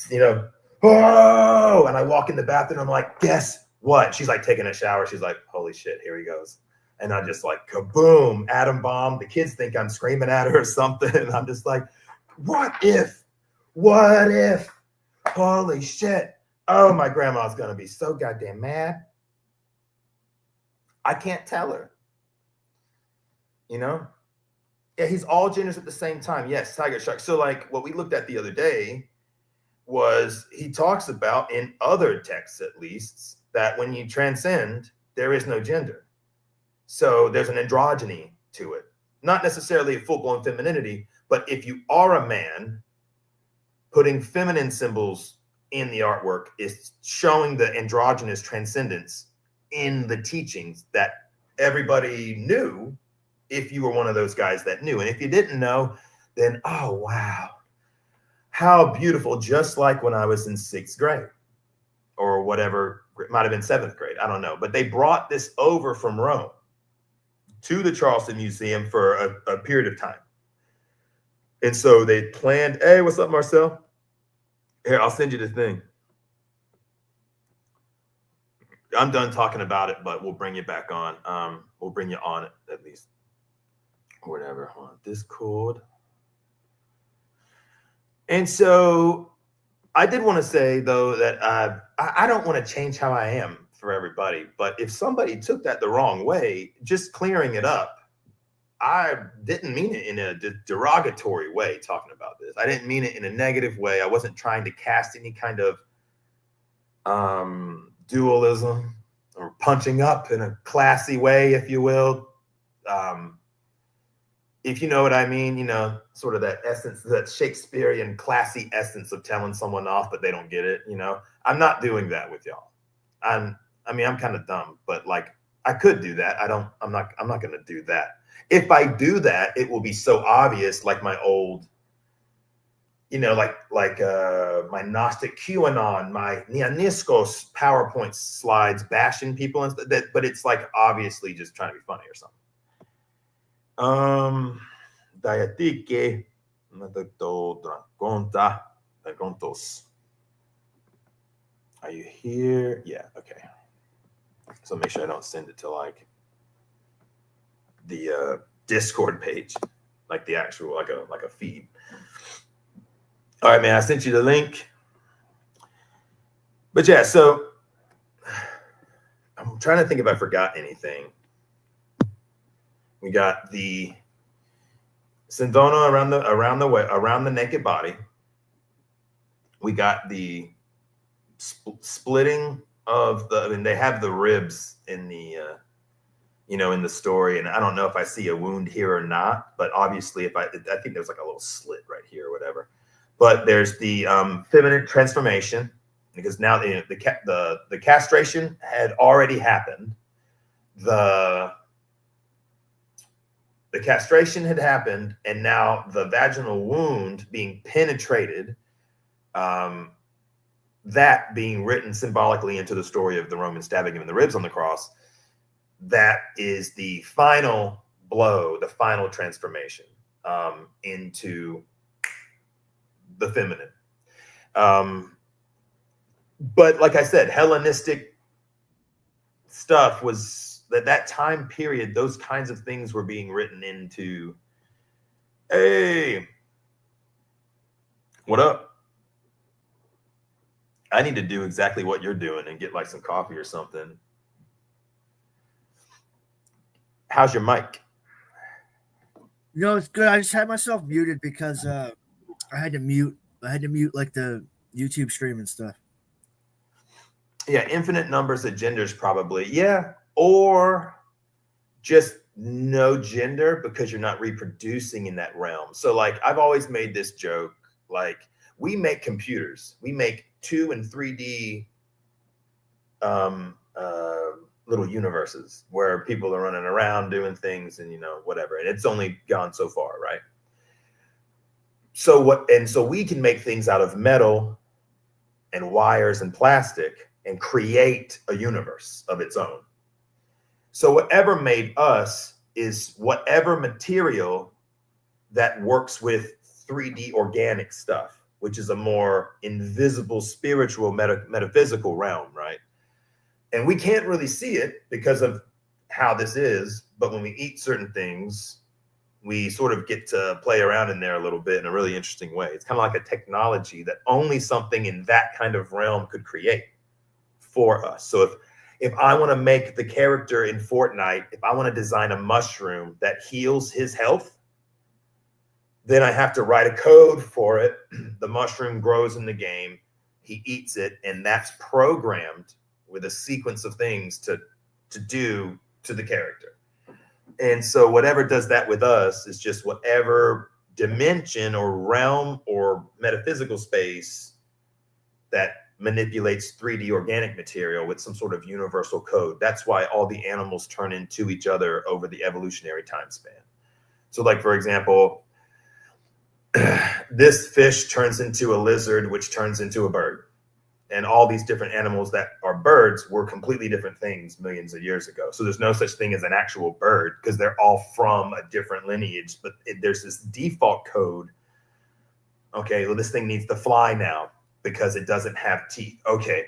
you know, oh, and I walk in the bathroom. I'm like, guess what? She's like taking a shower. She's like, holy shit, here he goes. And I'm just like, kaboom, atom bomb. The kids think I'm screaming at her or something. And I'm just like, what if? Holy shit. Oh, my grandma's going to be so goddamn mad. I can't tell her. You know? Yeah, he's all genders at the same time. Yes, Tiger Shark. So like what we looked at the other day was he talks about, in other texts at least, that when you transcend, there is no gender. So there's an androgyny to it. Not necessarily a full-blown femininity, but if you are a man, putting feminine symbols in the artwork is showing the androgynous transcendence in the teachings that everybody knew, if you were one of those guys that knew. And if you didn't know, then, oh, wow, how beautiful. Just like when I was in 6th grade or whatever, it might have been 7th grade. I don't know. But they brought this over from Rome to the Charleston Museum for a period of time. And so they planned, hey, what's up, Marcel? Here, I'll send you the thing. I'm done talking about it, but we'll bring you back on. We'll bring you on at least. Whatever. Hold on. Discord. And so I did want to say, though, that I don't want to change how I am for everybody. But if somebody took that the wrong way, just clearing it up. I didn't mean it in a derogatory way talking about this. I didn't mean it in a negative way. I wasn't trying to cast any kind of dualism or punching up in a classy way, if you will. If you know what I mean, you know, sort of that essence, that Shakespearean classy essence of telling someone off, but they don't get it. You know, I'm not doing that with y'all. I'm kind of dumb, but like I could do that. I'm not going to do that. If I do that, it will be so obvious, like my old, you know, like my Gnostic QAnon, my Nianiskos PowerPoint slides bashing people and that, but it's like obviously just trying to be funny or something. Diatike, dragontos. Are you here? Yeah, okay. So make sure I don't send it to like the Discord page, like the actual like a feed. All right, man, I sent you the link. But yeah, so I'm trying to think if I forgot anything. We got the Sindono around the naked body. We got the splitting of the. I mean, they have the ribs in the. You know, in the story, and I don't know if I see a wound here or not, but obviously I think there's like a little slit right here or whatever. But there's the feminine transformation, because now the castration had already happened. The castration had happened, and now the vaginal wound being penetrated, that being written symbolically into the story of the Romans stabbing him in the ribs on the cross. That is the final blow, the final transformation into the feminine. But like I said, Hellenistic stuff was that time period, those kinds of things were being written into Hey, what up? I need to do exactly what you're doing and get like some coffee or something. How's your mic? It's good. I just had myself muted because I had to mute. I had to mute like the YouTube stream and stuff. Yeah, infinite numbers of genders, probably. Yeah. Or just no gender because you're not reproducing in that realm. So, like, I've always made this joke like, we make computers, we make 2 and 3D um, uh, little universes where people are running around doing things and, whatever. And it's only gone so far, right? So we can make things out of metal and wires and plastic and create a universe of its own. So whatever made us is whatever material that works with 3D organic stuff, which is a more invisible, spiritual, metaphysical realm, right? And we can't really see it because of how this is. But when we eat certain things, we sort of get to play around in there a little bit in a really interesting way. It's kind of like a technology that only something in that kind of realm could create for us. So if I want to make the character in Fortnite, if I want to design a mushroom that heals his health, then I have to write a code for it. The mushroom grows in the game, he eats it, and that's programmed with a sequence of things to do to the character. And so whatever does that with us is just whatever dimension or realm or metaphysical space that manipulates 3D organic material with some sort of universal code. That's why all the animals turn into each other over the evolutionary time span. So, like, for example, this fish turns into a lizard, which turns into a bird. And all these different animals that are birds were completely different things millions of years ago. So there's no such thing as an actual bird because they're all from a different lineage. But there's this default code. Okay, well, this thing needs to fly now because it doesn't have teeth. Okay,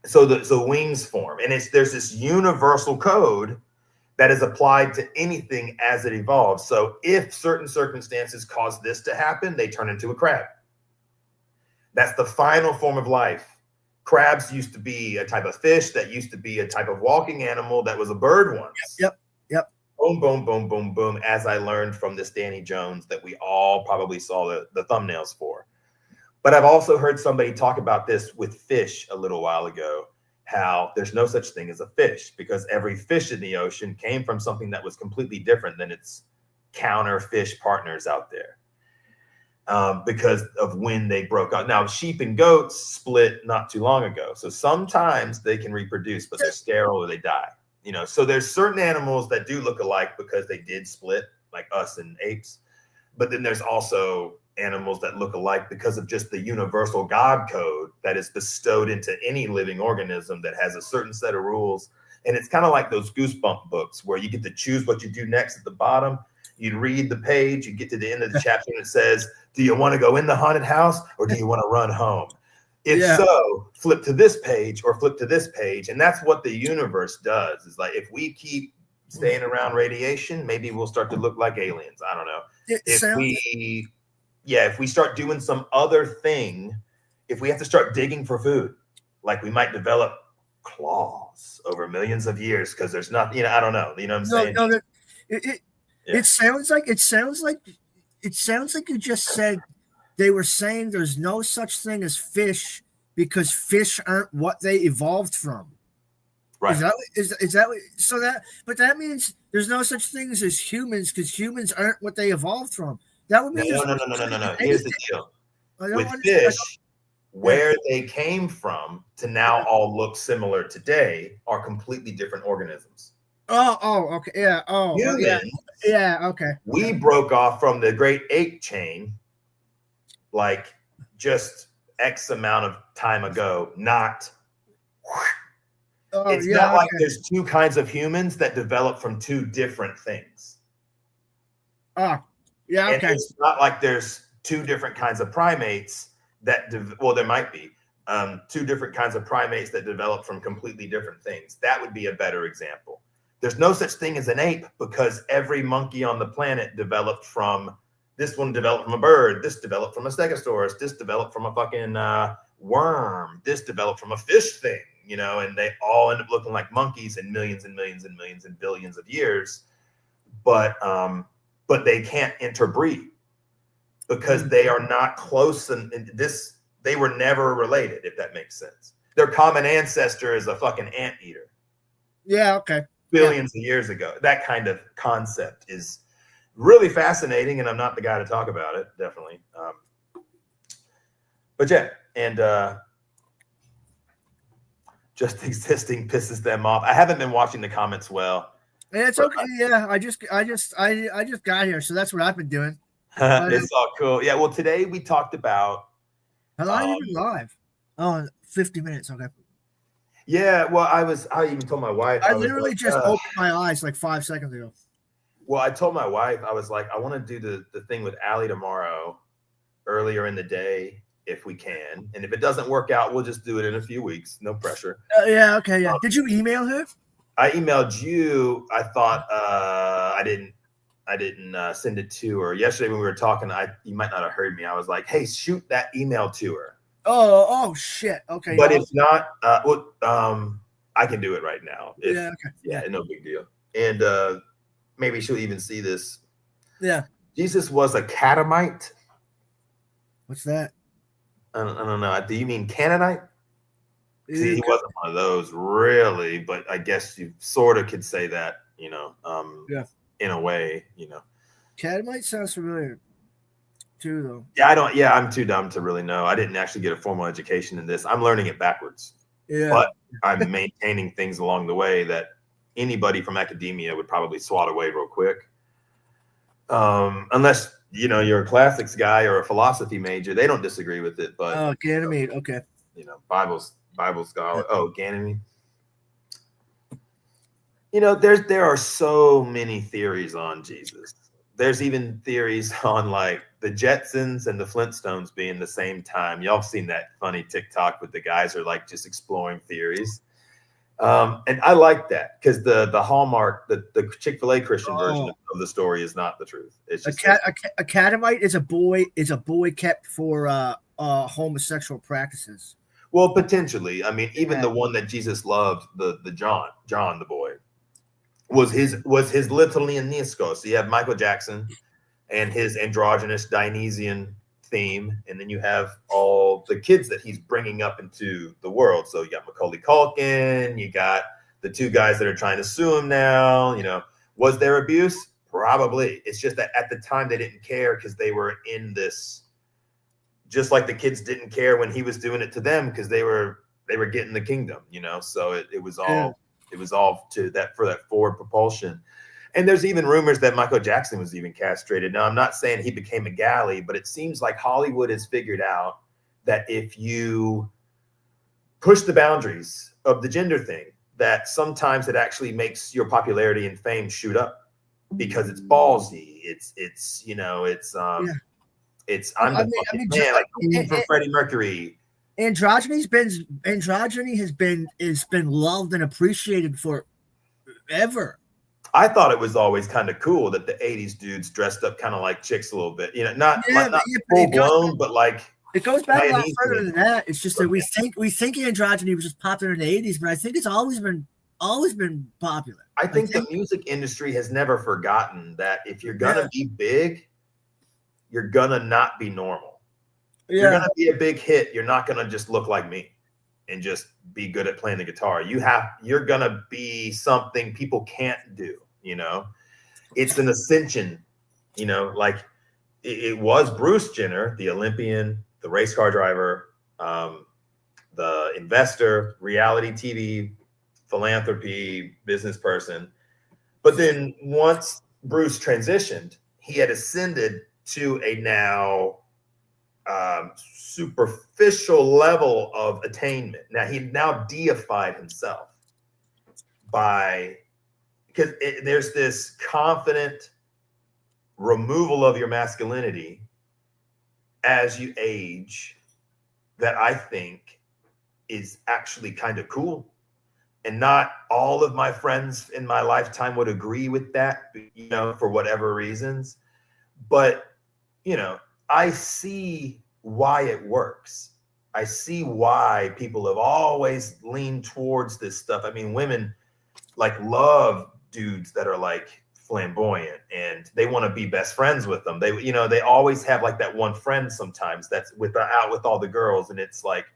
so wings form, and there's this universal code that is applied to anything as it evolves. So if certain circumstances cause this to happen, they turn into a crab. That's the final form of life. Crabs used to be a type of fish that used to be a type of walking animal that was a bird once. Yep. Boom, boom, boom, boom, boom. As I learned from this Danny Jones that we all probably saw the thumbnails for. But I've also heard somebody talk about this with fish a little while ago, how there's no such thing as a fish because every fish in the ocean came from something that was completely different than its counter fish partners out there. Because of when they broke out. Now, sheep and goats split not too long ago. So sometimes they can reproduce, but they're sterile or they die. So there's certain animals that do look alike because they did split, like us and apes. But then there's also animals that look alike because of just the universal God code that is bestowed into any living organism that has a certain set of rules. And it's kind of like those Goosebump books where you get to choose what you do next at the bottom. You read the page, you get to the end of the chapter, and it says, do you want to go in the haunted house or do you want to run home? If so, flip to this page or flip to this page. And that's what the universe does. Is like, if we keep staying around radiation, maybe we'll start to look like aliens. I don't know. If we start doing some other thing, if we have to start digging for food, like we might develop claws over millions of years because there's nothing, I don't know. You know what I'm saying? No, it sounds like you just said they were saying there's no such thing as fish because fish aren't what they evolved from. Right. Is that so that? But that means there's no such things as humans because humans aren't what they evolved from. That would mean no. Here's the deal. With fish, where they came from to now all look similar today are completely different organisms. Okay. Yeah. Humans, okay. We broke off from the great ape chain like just X amount of time ago. It's not like there's two kinds of humans that develop from two different things. Okay. And it's not like there's two different kinds of primates that, there might be two different kinds of primates that develop from completely different things. That would be a better example. There's no such thing as an ape because every monkey on the planet developed from this one developed from a bird. This developed from a stegosaurus. This developed from a fucking worm. This developed from a fish thing, you know, and they all end up looking like monkeys in millions and millions and millions and billions of years. But they can't interbreed because they are not close, and they were never related, if that makes sense. Their common ancestor is a fucking anteater. Yeah, okay. Billions of years ago. That kind of concept is really fascinating, and I'm not the guy to talk about it, definitely. But yeah, and just existing pisses them off. I haven't been watching the comments well. Yeah, it's okay. Yeah, I just got here, so that's what I've been doing. It's all cool. Yeah, well, today we talked about how long have you been live? Oh, 50 minutes. Okay. Yeah, well, I even told my wife. I literally just opened my eyes like 5 seconds ago. Well, I told my wife, I was like, I want to do the thing with Allie tomorrow, earlier in the day, if we can. And if it doesn't work out, we'll just do it in a few weeks. No pressure. Yeah, okay, yeah. Did you email her? I emailed you. I thought I didn't send it to her. Yesterday when we were talking, you might not have heard me. I was like, hey, shoot that email to her. Oh shit. Okay. But if not, I can do it right now. Yeah, okay. Yeah, no big deal. And maybe she'll even see this. Yeah. Jesus was a catamite. What's that? I don't know. Do you mean Canaanite? See, he wasn't one of those, really, but I guess you sort of could say that, you know, in a way, you know. Catamite sounds familiar, too, though. Yeah, I'm too dumb to really know. I didn't actually get a formal education in this. I'm learning it backwards. Yeah. But I'm maintaining things along the way that anybody from academia would probably swat away real quick. Unless, you know, you're a classics guy or a philosophy major, they don't disagree with it. But Ganymede, okay. You know, Bible scholar. Oh, Ganymede. You know, there are so many theories on Jesus. There's even theories on like the Jetsons and the Flintstones being the same time. Y'all have seen that funny TikTok with the guys are like just exploring theories. And I like that because the Hallmark, the Chick-fil-A Christian version of the story is not the truth. It's just a catamite is a boy kept for homosexual practices. Well, potentially. I mean, even the one that Jesus loved, the John the boy, was his Litalianisco. So you have Michael Jackson and his androgynous Dionysian theme, and then you have all the kids that he's bringing up into the world. So you got Macaulay Culkin, you got the two guys that are trying to sue him now. You know, was there abuse? Probably. It's just that at the time they didn't care because they were in this. Just like the kids didn't care when he was doing it to them because they were getting the kingdom, you know. So it was all to that for that forward propulsion. And there's even rumors that Michael Jackson was even castrated. Now, I'm not saying he became a galley, but it seems like Hollywood has figured out that if you push the boundaries of the gender thing, that sometimes it actually makes your popularity and fame shoot up because it's ballsy. It's you know, it's I'm the fucking man, like from Freddie Mercury. Androgyny has been loved and appreciated forever. I thought it was always kind of cool that the 80s dudes dressed up kind of like chicks a little bit. You know, not full blown, but like it goes back a lot further than that. It's just that we think androgyny was just popular in the 80s, but I think it's always been popular. I think the music industry has never forgotten that if you're gonna be big, you're gonna not be normal. Yeah. You're gonna be a big hit. You're not gonna just look like me and just be good at playing the guitar. You're gonna be something people can't do, you know. It's an ascension, you know, like it was Bruce Jenner, the Olympian, the race car driver, the investor, reality TV, philanthropy, business person. But then once Bruce transitioned, he had ascended to a now superficial level of attainment. Now he now deified himself because there's this confident removal of your masculinity as you age that I think is actually kind of cool. And not all of my friends in my lifetime would agree with that, you know, for whatever reasons. But you know, I see why it works. I see why people have always leaned towards this stuff. I mean, women like love dudes that are like flamboyant and they want to be best friends with them. They, you know, they always have like that one friend sometimes that's with out with all the girls, and it's like,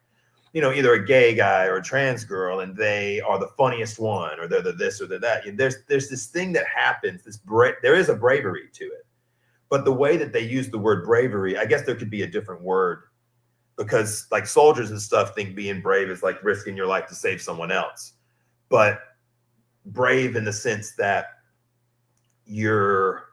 you know, either a gay guy or a trans girl, and they are the funniest one, or they're the this or the that. There's this thing that happens. There is a bravery to it, but the way that they use the word bravery, I guess there could be a different word, because like soldiers and stuff think being brave is like risking your life to save someone else, but brave in the sense that you're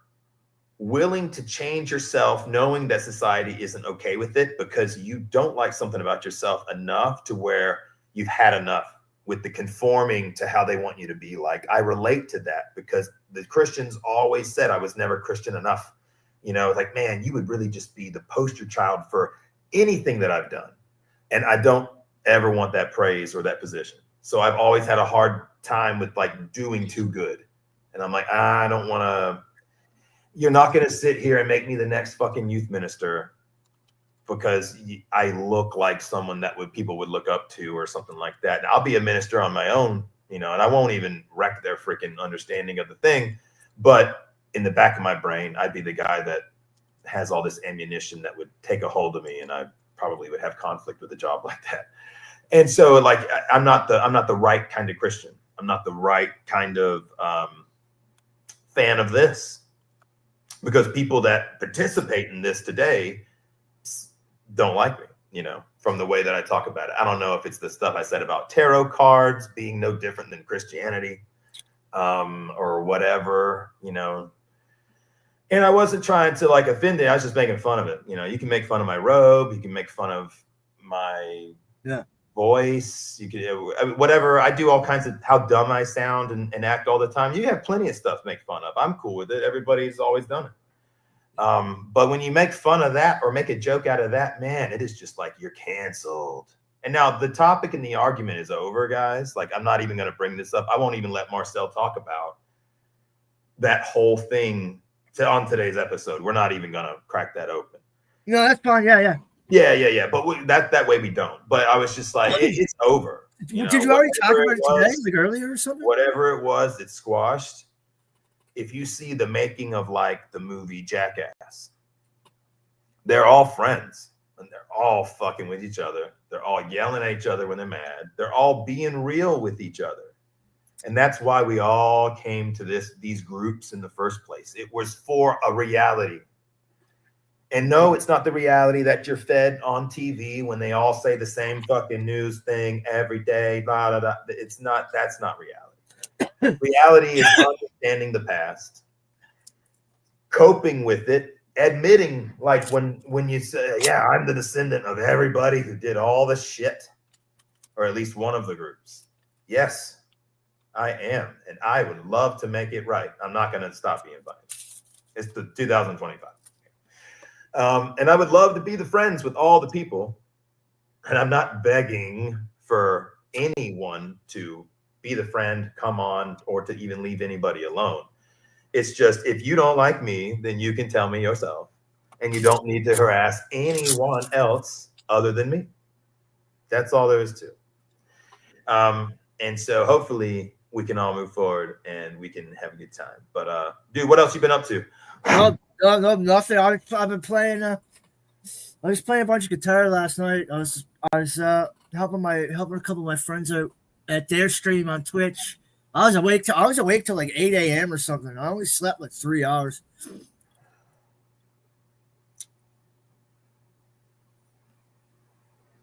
willing to change yourself knowing that society isn't okay with it because you don't like something about yourself enough to where you've had enough with the conforming to how they want you to be. Like, I relate to that because the Christians always said I was never Christian enough. You know, like, man, you would really just be the poster child for anything that I've done. And I don't ever want that praise or that position. So I've always had a hard time with like doing too good. And I'm like, I don't want to, you're not going to sit here and make me the next fucking youth minister because I look like someone that people would look up to or something like that. And I'll be a minister on my own, you know, and I won't even wreck their freaking understanding of the thing. But in the back of my brain, I'd be the guy that has all this ammunition that would take a hold of me, and I probably would have conflict with a job like that. And so, like, I'm not the right kind of Christian. I'm not the right kind of fan of this, because people that participate in this today don't like me, you know, from the way that I talk about it. I don't know if it's the stuff I said about tarot cards being no different than Christianity, or whatever, you know. And I wasn't trying to like offend it. I was just making fun of it. You know, you can make fun of my robe. You can make fun of my voice. You can, whatever. I do all kinds of how dumb I sound and act all the time. You have plenty of stuff to make fun of. I'm cool with it. Everybody's always done it. But when you make fun of that or make a joke out of that, man, it is just like you're canceled. And now the topic and the argument is over, guys. Like, I'm not even going to bring this up. I won't even let Marcel talk about that whole thing on today's episode. We're not even going to crack that open. No, that's fine. Yeah. But that way we don't. But I was just like, it's over. Did you already talk about it today, like earlier or something? Whatever it was, it's squashed. If you see the making of like the movie Jackass, they're all friends and they're all fucking with each other. They're all yelling at each other when they're mad. They're all being real with each other. And that's why we all came to these groups in the first place. It was for a reality. And no, it's not the reality that you're fed on TV when they all say the same fucking news thing every day. Blah, blah, blah. It's not, that's not reality. Reality is understanding the past, coping with it, admitting, like when you say, yeah, I'm the descendant of everybody who did all the shit, or at least one of the groups. Yes, I am. And I would love to make it right. I'm not going to stop being funny. It's the 2025. And I would love to be the friends with all the people. And I'm not begging for anyone to be the friend, come on, or to even leave anybody alone. It's just, if you don't like me, then you can tell me yourself. And you don't need to harass anyone else other than me. That's all there is to it. And so hopefully we can all move forward and we can have a good time. But dude, what else you been up to? No, nothing. I've been playing. I was playing a bunch of guitar last night. I was helping a couple of my friends out at their stream on Twitch. I was awake till like 8 a.m. or something. I only slept like 3 hours.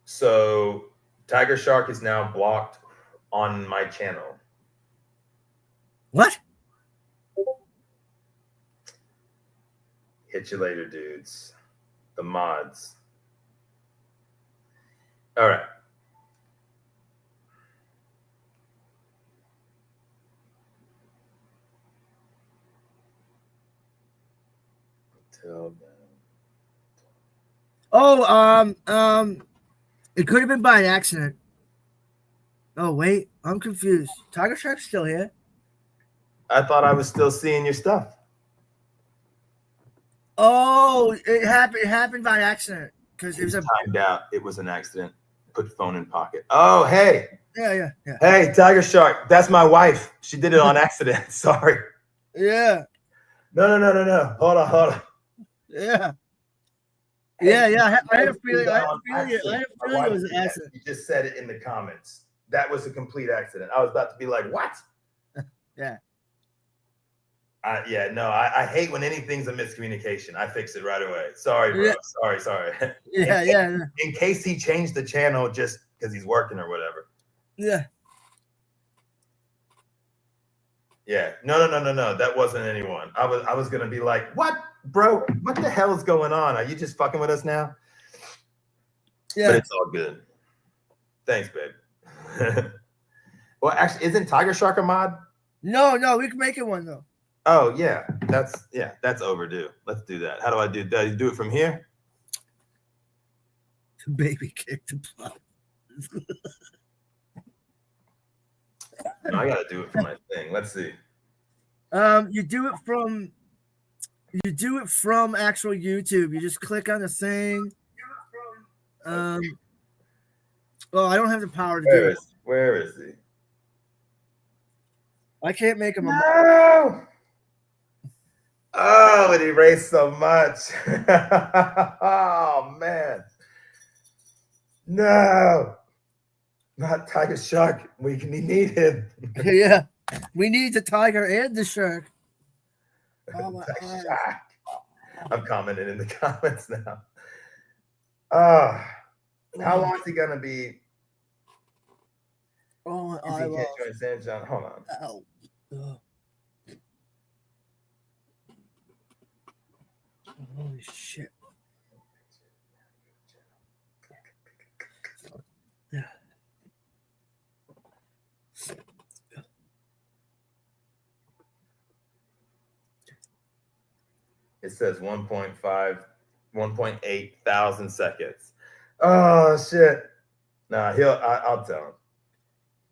So Tiger Shark is now blocked on my channel. What? Hit you later, dudes. The mods. All right. It could have been by an accident. Oh wait, I'm confused. Tiger Shark's still here. I thought I was still seeing your stuff. Oh, it happened. It happened by accident because it was a. Timed out. It was an accident. Put the phone in pocket. Oh, hey. Yeah. Hey, Tiger Shark. That's my wife. She did it on accident. Sorry. Yeah. No. Hold on. Yeah. Hey, I had a feeling. that I had on a feeling. I accident. had a My feeling it wife was an did that. accident. You just said it in the comments. That was a complete accident. I was about to be like, what? Yeah. I hate when anything's a miscommunication. I fix it right away. Sorry, bro. Yeah. Sorry. Yeah. In case he changed the channel just because he's working or whatever. Yeah. Yeah. No. That wasn't anyone. I was gonna be like, what, bro? What the hell is going on? Are you just fucking with us now? Yeah. But it's all good. Thanks, babe. Well, actually, isn't Tiger Shark a mod? No, we can make it one though. Oh yeah, that's overdue. Let's do that. How do I do? Do I do it from here? Baby kick the blood. No, I gotta do it for my thing. Let's see. You do it from actual YouTube. You just click on the thing. Well, I don't have the power to do it. Where is he? I can't make him. No. Oh, it erased so much. Oh man. No. Not Tiger Shark. We need him. Yeah, we need the tiger and the shark. Oh my God. I'm commenting in the comments now. How long is he gonna be? Oh my Is he can't join San John? Hold on. Ow. Holy shit. Yeah. It says 1.8 thousand seconds. Oh shit. Nah, I'll tell him.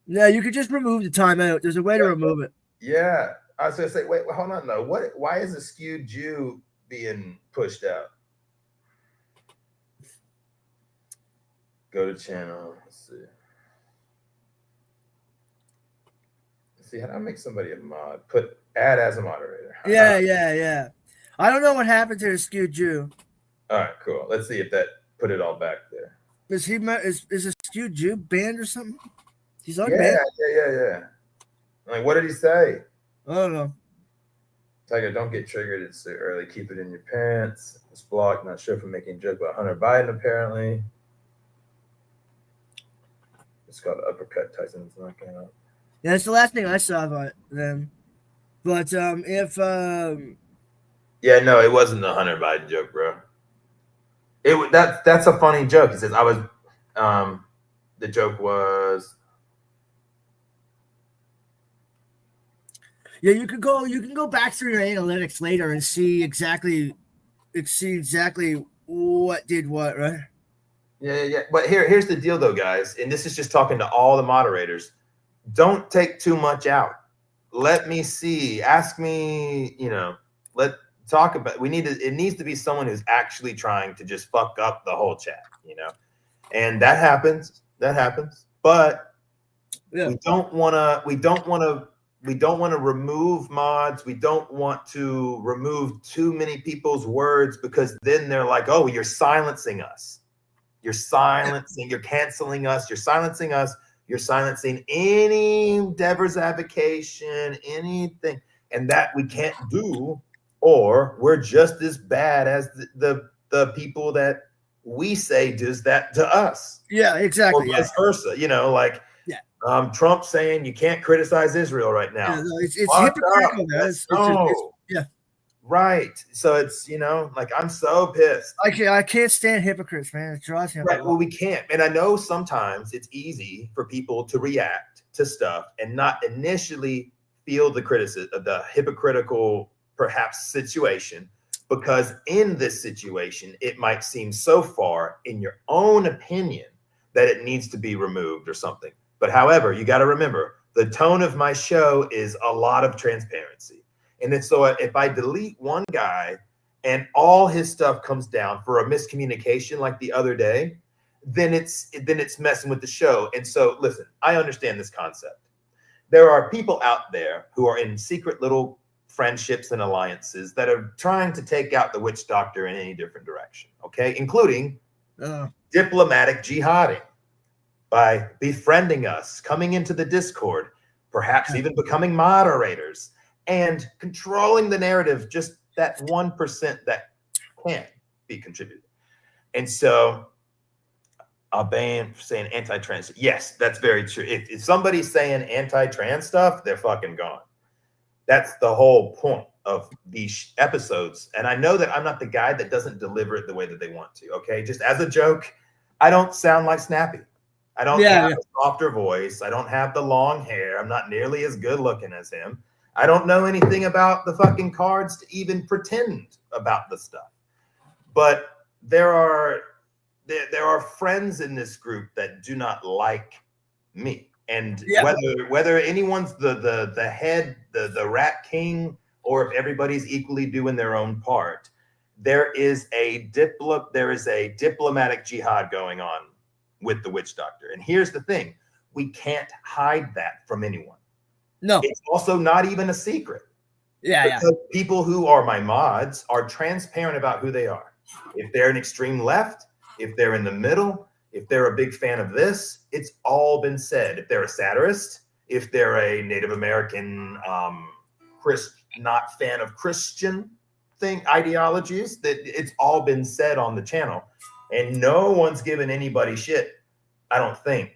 Yeah, you could just remove the timeout. There's a way to remove it. Yeah. I was gonna say, wait, hold on though. Why is a skewed Jew being pushed out? Go to channel. Let's see. How do I make somebody a mod? Add as a moderator. Yeah. I don't know what happened to the skewed Jew. All right, cool. Let's see if that put it all back there. Is a skewed Jew banned or something? He's on banned. Yeah. Like, what did he say? I don't know. Tiger, don't get triggered. It's too early. Keep it in your pants. It's blocked. Not sure if I'm making a joke about Hunter Biden, apparently. It's called uppercut. Tyson's knocking out. Yeah, it's the last thing I saw about them. But if yeah, no, it wasn't the Hunter Biden joke, bro. That's a funny joke. He says I was the joke was yeah, you can go back through your analytics later and see exactly what did what, right? Yeah. But here's the deal though, guys, and this is just talking to all the moderators. Don't take too much out. Let me see. Ask me, let's talk about it needs to be someone who's actually trying to just fuck up the whole chat, And that happens. But yeah. we don't want to remove mods. We don't want to remove too many people's words because then they're like, oh, you're silencing us. You're canceling us. You're silencing us. You're silencing any Deborah's avocation, anything. And that we can't do, or we're just as bad as the people that we say does that to us. Yeah, exactly. Or vice versa. Trump saying you can't criticize Israel right now. Yeah, it's hypocritical, guys. Yeah. Right. So it's, I'm so pissed. I can't stand hypocrites, man. It drives me up. Right. Well, we can't. And I know sometimes it's easy for people to react to stuff and not initially feel the criticism of the hypocritical, perhaps, situation, because in this situation, it might seem so far in your own opinion that it needs to be removed or something. But however, you got to remember, the tone of my show is a lot of transparency. And then so if I delete one guy and all his stuff comes down for a miscommunication like the other day, then it's messing with the show. And so listen, I understand this concept. There are people out there who are in secret little friendships and alliances that are trying to take out the witch doctor in any different direction, okay, including diplomatic jihading by befriending us, coming into the Discord, perhaps even becoming moderators and controlling the narrative, just that 1% that can be contributed. And so I'll ban for saying anti-trans. Yes, that's very true. If somebody's saying anti-trans stuff, they're fucking gone. That's the whole point of these episodes. And I know that I'm not the guy that doesn't deliver it the way that they want to. Okay, just as a joke, I don't sound like Snappy. I don't have a softer voice. I don't have the long hair. I'm not nearly as good looking as him. I don't know anything about the fucking cards to even pretend about the stuff. But there are friends in this group that do not like me. And whether anyone's the head, the rat king, or if everybody's equally doing their own part, there is a diplomatic jihad going on with the witch doctor. And here's the thing, we can't hide that from anyone. No. It's also not even a secret. Because people who are my mods are transparent about who they are. If they're an extreme left, if they're in the middle, if they're a big fan of this, it's all been said. If they're a satirist, if they're a Native American not fan of Christian ideologies, that it's all been said on the channel. And no one's given anybody shit, I don't think,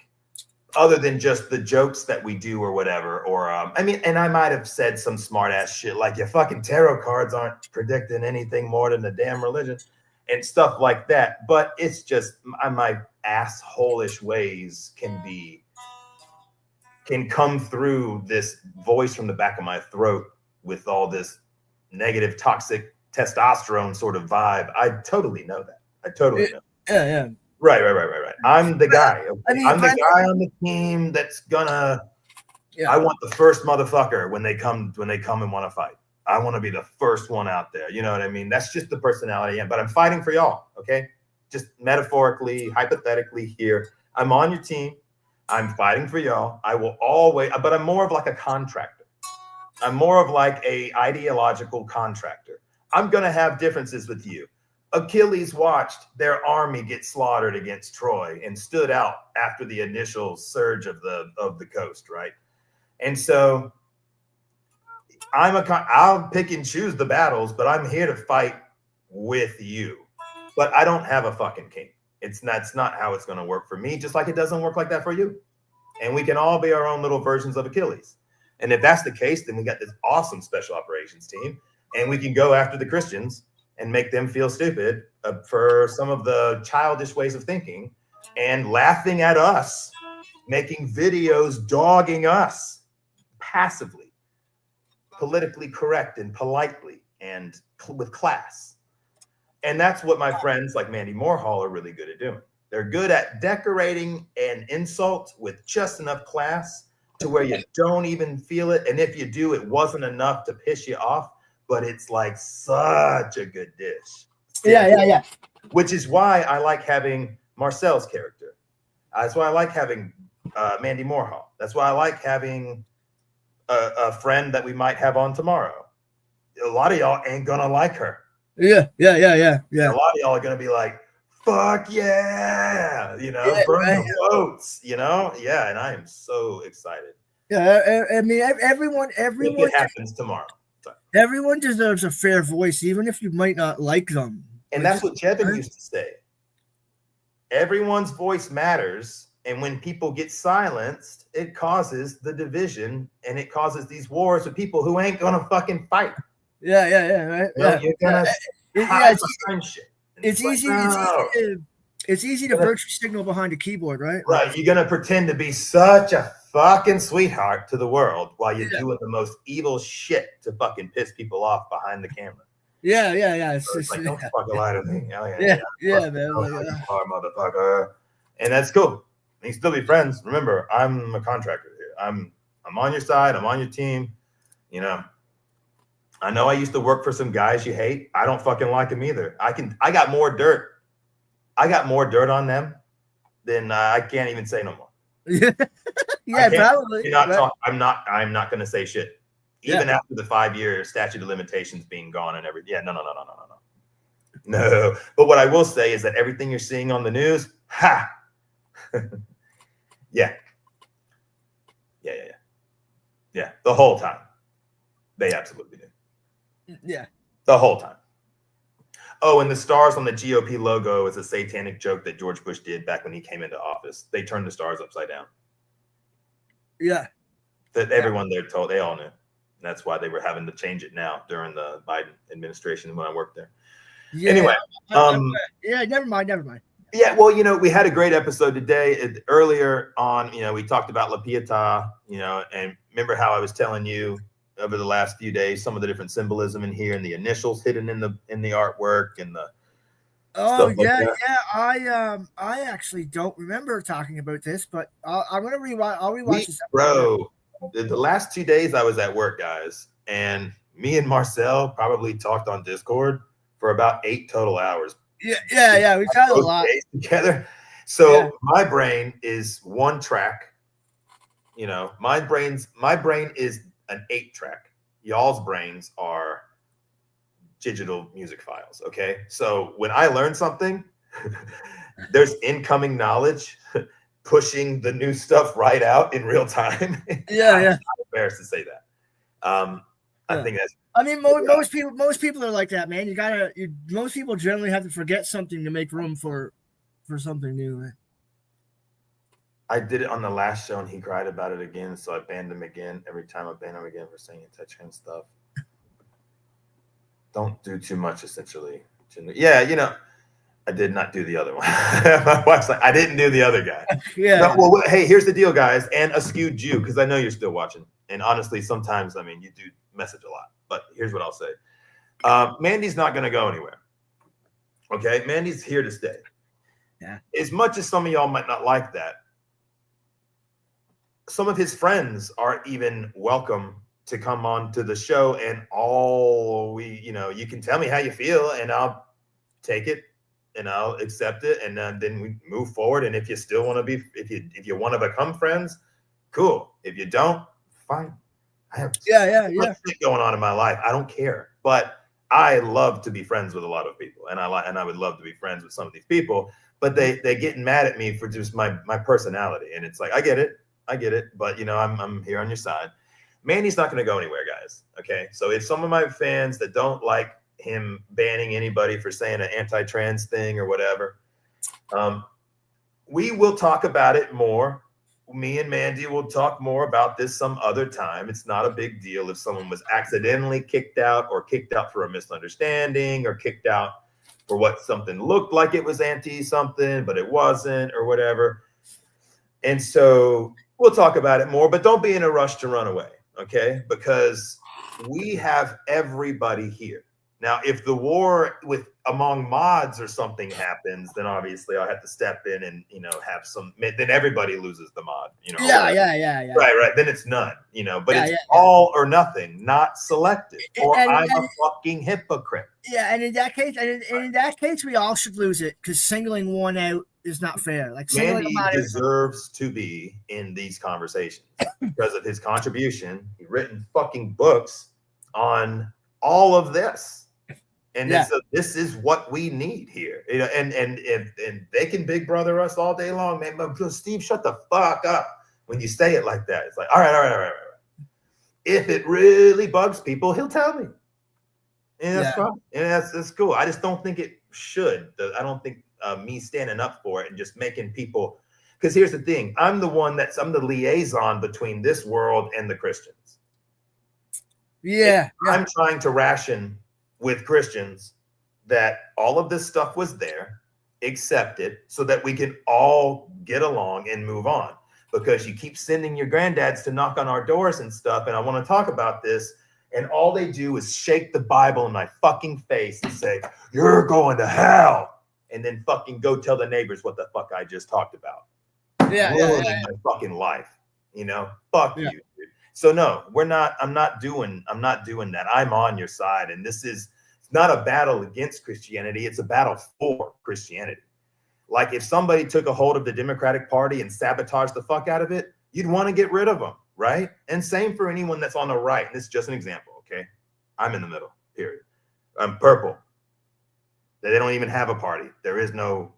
other than just the jokes that we do or whatever. Or and I might have said some smart ass shit like your fucking tarot cards aren't predicting anything more than the damn religion and stuff like that. But it's just my asshole-ish ways can come through this voice from the back of my throat with all this negative, toxic testosterone sort of vibe. I totally know that. I totally know. Yeah. Right. I'm the guy. I'm the guy on the team that's gonna. Yeah. I want the first motherfucker when they come and want to fight. I want to be the first one out there. You know what I mean? That's just the personality I am. But I'm fighting for y'all. Okay, just metaphorically, hypothetically here. I'm on your team. I'm fighting for y'all. I will always. But I'm more of like a contractor. I'm more of like a ideological contractor. I'm gonna have differences with you. Achilles watched their army get slaughtered against Troy and stood out after the initial surge of the coast, right? And so I'll pick and choose the battles, but I'm here to fight with you. But I don't have a fucking king. That's not how it's going to work for me, just like it doesn't work like that for you. And we can all be our own little versions of Achilles. And if that's the case, then we got this awesome special operations team, and we can go after the Christians and make them feel stupid for some of the childish ways of thinking and laughing at us, making videos dogging us passively, politically correct and politely and with class. And that's what my friends like Mandy Moorhall are really good at doing. They're good at decorating an insult with just enough class to where you don't even feel it. And if you do, it wasn't enough to piss you off. But it's like such a good dish. Yeah. Which is why I like having Marcel's character. That's why I like having Mandy Moorhall. That's why I like having a friend that we might have on tomorrow. A lot of y'all ain't gonna like her. Yeah. A lot of y'all are gonna be like, fuck yeah, burn the boats, Yeah, and I am so excited. Yeah, I mean, everyone. It happens tomorrow. Everyone deserves a fair voice, even if you might not like them. And that's what Jevin used to say. Everyone's voice matters. And when people get silenced, it causes the division and it causes these wars with people who ain't going to fucking fight. Yeah, right? You're going to hide behind shit. It's easy to virtue signal behind a keyboard, right? Right. You're going to pretend to be such a fucking sweetheart to the world while you're doing the most evil shit to fucking piss people off behind the camera. Yeah. It's like, don't fucking lie to me. Yeah, man. Motherfucker. And that's cool. We can still be friends. Remember, I'm a contractor here. I'm on your side. I'm on your team. I know I used to work for some guys you hate. I don't fucking like them either. I got more dirt. I got more dirt on them than I can't even say no more. Yeah, probably. I'm not going to say shit. Even after the 5-year statute of limitations being gone and everything. Yeah, no. No. But what I will say is that everything you're seeing on the news, yeah. The whole time. They absolutely do. Yeah. The whole time. Oh, and the stars on the GOP logo is a satanic joke that George Bush did back when he came into office. They turned the stars upside down. Yeah. That everyone there told, they all knew. And that's why they were having to change it now during the Biden administration when I worked there. Yeah. Anyway. Never mind. Yeah, well, we had a great episode today. Earlier on, we talked about La Pieta, and remember how I was telling you over the last few days some of the different symbolism in here and the initials hidden in the artwork and the stuff like that. I actually don't remember talking about this, but I'm gonna rewatch. I'll rewatch this. Bro, the last 2 days I was at work, guys, and me and Marcel probably talked on Discord for about 8 total hours. Yeah. We talked a lot together. So my brain is one track. My brain is an 8-track. Y'all's brains are digital music files. Okay. So when I learn something, there's incoming knowledge pushing the new stuff right out in real time. Yeah. I'm embarrassed to say that. I think that's. I mean, most people are like that, man. Most people generally have to forget something to make room for something new. I did it on the last show and he cried about it again. So I banned him again. Every time I ban him again for saying touching stuff. Don't do too much, essentially. Yeah, I did not do the other one. My wife's like, I didn't do the other guy. Yeah. No, well, hey, here's the deal, guys. And a skewed Jew, because I know you're still watching. And honestly, sometimes, you do message a lot. But here's what I'll say. Mandy's not going to go anywhere. Okay? Mandy's here to stay. Yeah. As much as some of y'all might not like that, some of his friends are even welcome to come on to the show, and you can tell me how you feel and I'll take it and I'll accept it. And then we move forward. And if you still want to be, if you want to become friends, cool. If you don't, fine. I have much shit going on in my life. I don't care, but I love to be friends with a lot of people, and I would love to be friends with some of these people, but they getting mad at me for just my personality. And it's like, I get it, but I'm here on your side. Mandy's not going to go anywhere, guys. Okay. So if some of my fans that don't like him banning anybody for saying an anti-trans thing or whatever, we will talk about it more. Me and Mandy will talk more about this some other time. It's not a big deal if someone was accidentally kicked out or kicked out for a misunderstanding or kicked out for what something looked like it was anti-something, but it wasn't or whatever. And so we'll talk about it more, but don't be in a rush to run away, okay? Because we have everybody here. Now, if the war among mods or something happens, then obviously I'll have to step in and, have some, then everybody loses the mod, Yeah. Right. Then it's none, but it's all or nothing, not selective, or I'm a fucking hypocrite. Yeah. And in that case, we all should lose it because singling one out is not fair. Like Mandy deserves to be in these conversations because of his contribution. He's written fucking books on all of this. And this is what we need here, and they can big brother us all day long, man. But Steve, shut the fuck up when you say it like that. It's like, all right. If it really bugs people, he'll tell me, and that's fine, and that's cool. I just don't think it should. I don't think me standing up for it and just making people, because here's the thing: I'm the liaison between this world and the Christians. Yeah. I'm trying to ration with Christians that all of this stuff was there, accept it, so that we can all get along and move on. Because you keep sending your granddads to knock on our doors and stuff, and I want to talk about this, and all they do is shake the Bible in my fucking face and say, you're going to hell, and then fucking go tell the neighbors what the fuck I just talked about. Yeah. My fucking life, fuck you, dude. So no, we're not. I'm not doing that. I'm on your side, and this is not a battle against Christianity. It's a battle for Christianity. Like if somebody took a hold of the Democratic Party and sabotaged the fuck out of it, you'd want to get rid of them, right? And same for anyone that's on the right. This is just an example, okay? I'm in the middle, period. I'm purple. They don't even have a party. There is no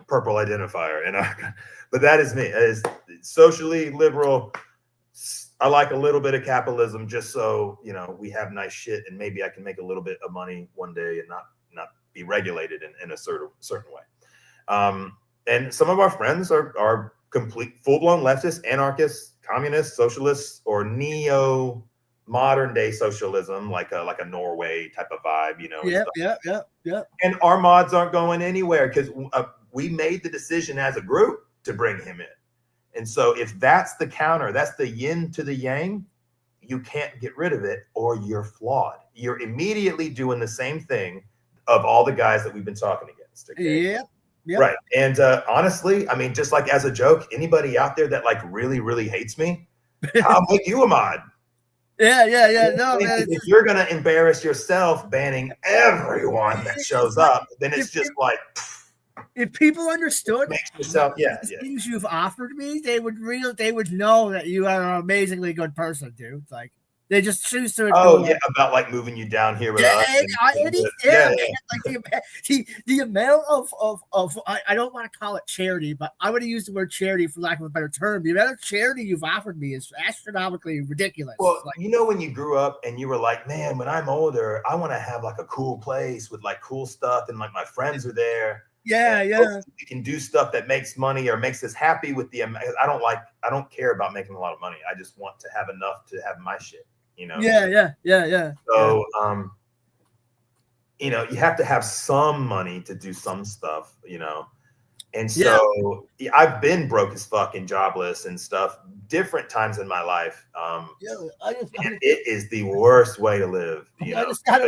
purple identifier. But that is me. It is socially liberal. I like a little bit of capitalism just so, we have nice shit and maybe I can make a little bit of money one day and not be regulated in a certain way. And some of our friends are complete full-blown leftists, anarchists, communists, socialists, or neo modern day socialism, like a Norway type of vibe, Yeah. And our mods aren't going anywhere because we made the decision as a group to bring him in. And so if that's the counter, that's the yin to the yang, you can't get rid of it or you're flawed. You're immediately doing the same thing of all the guys that we've been talking against. Okay? Yeah. Yep. Right. And honestly, I mean, just like as a joke, anybody out there that like really, really hates me, I'll make you a mod. Yeah. No, man. If you're going to embarrass yourself banning everyone that shows up, then it's just like. If people understood yourself, things you've offered me, they would know that you are an amazingly good person, dude. Like they just choose to. About like moving you down here with us. Like the amount of I don't want to call it charity, but I would use the word charity for lack of a better term. The amount of charity you've offered me is astronomically ridiculous. Well, when you grew up and you were like, man, when I'm older, I want to have like a cool place with like cool stuff and like my friends are there. Yeah. We can do stuff that makes money or makes us happy with the. I don't care about making a lot of money. I just want to have enough to have my shit. Yeah. So, you have to have some money to do some stuff. And so I've been broke as fuck and jobless and stuff different times in my life. It is the worst way to live. I just got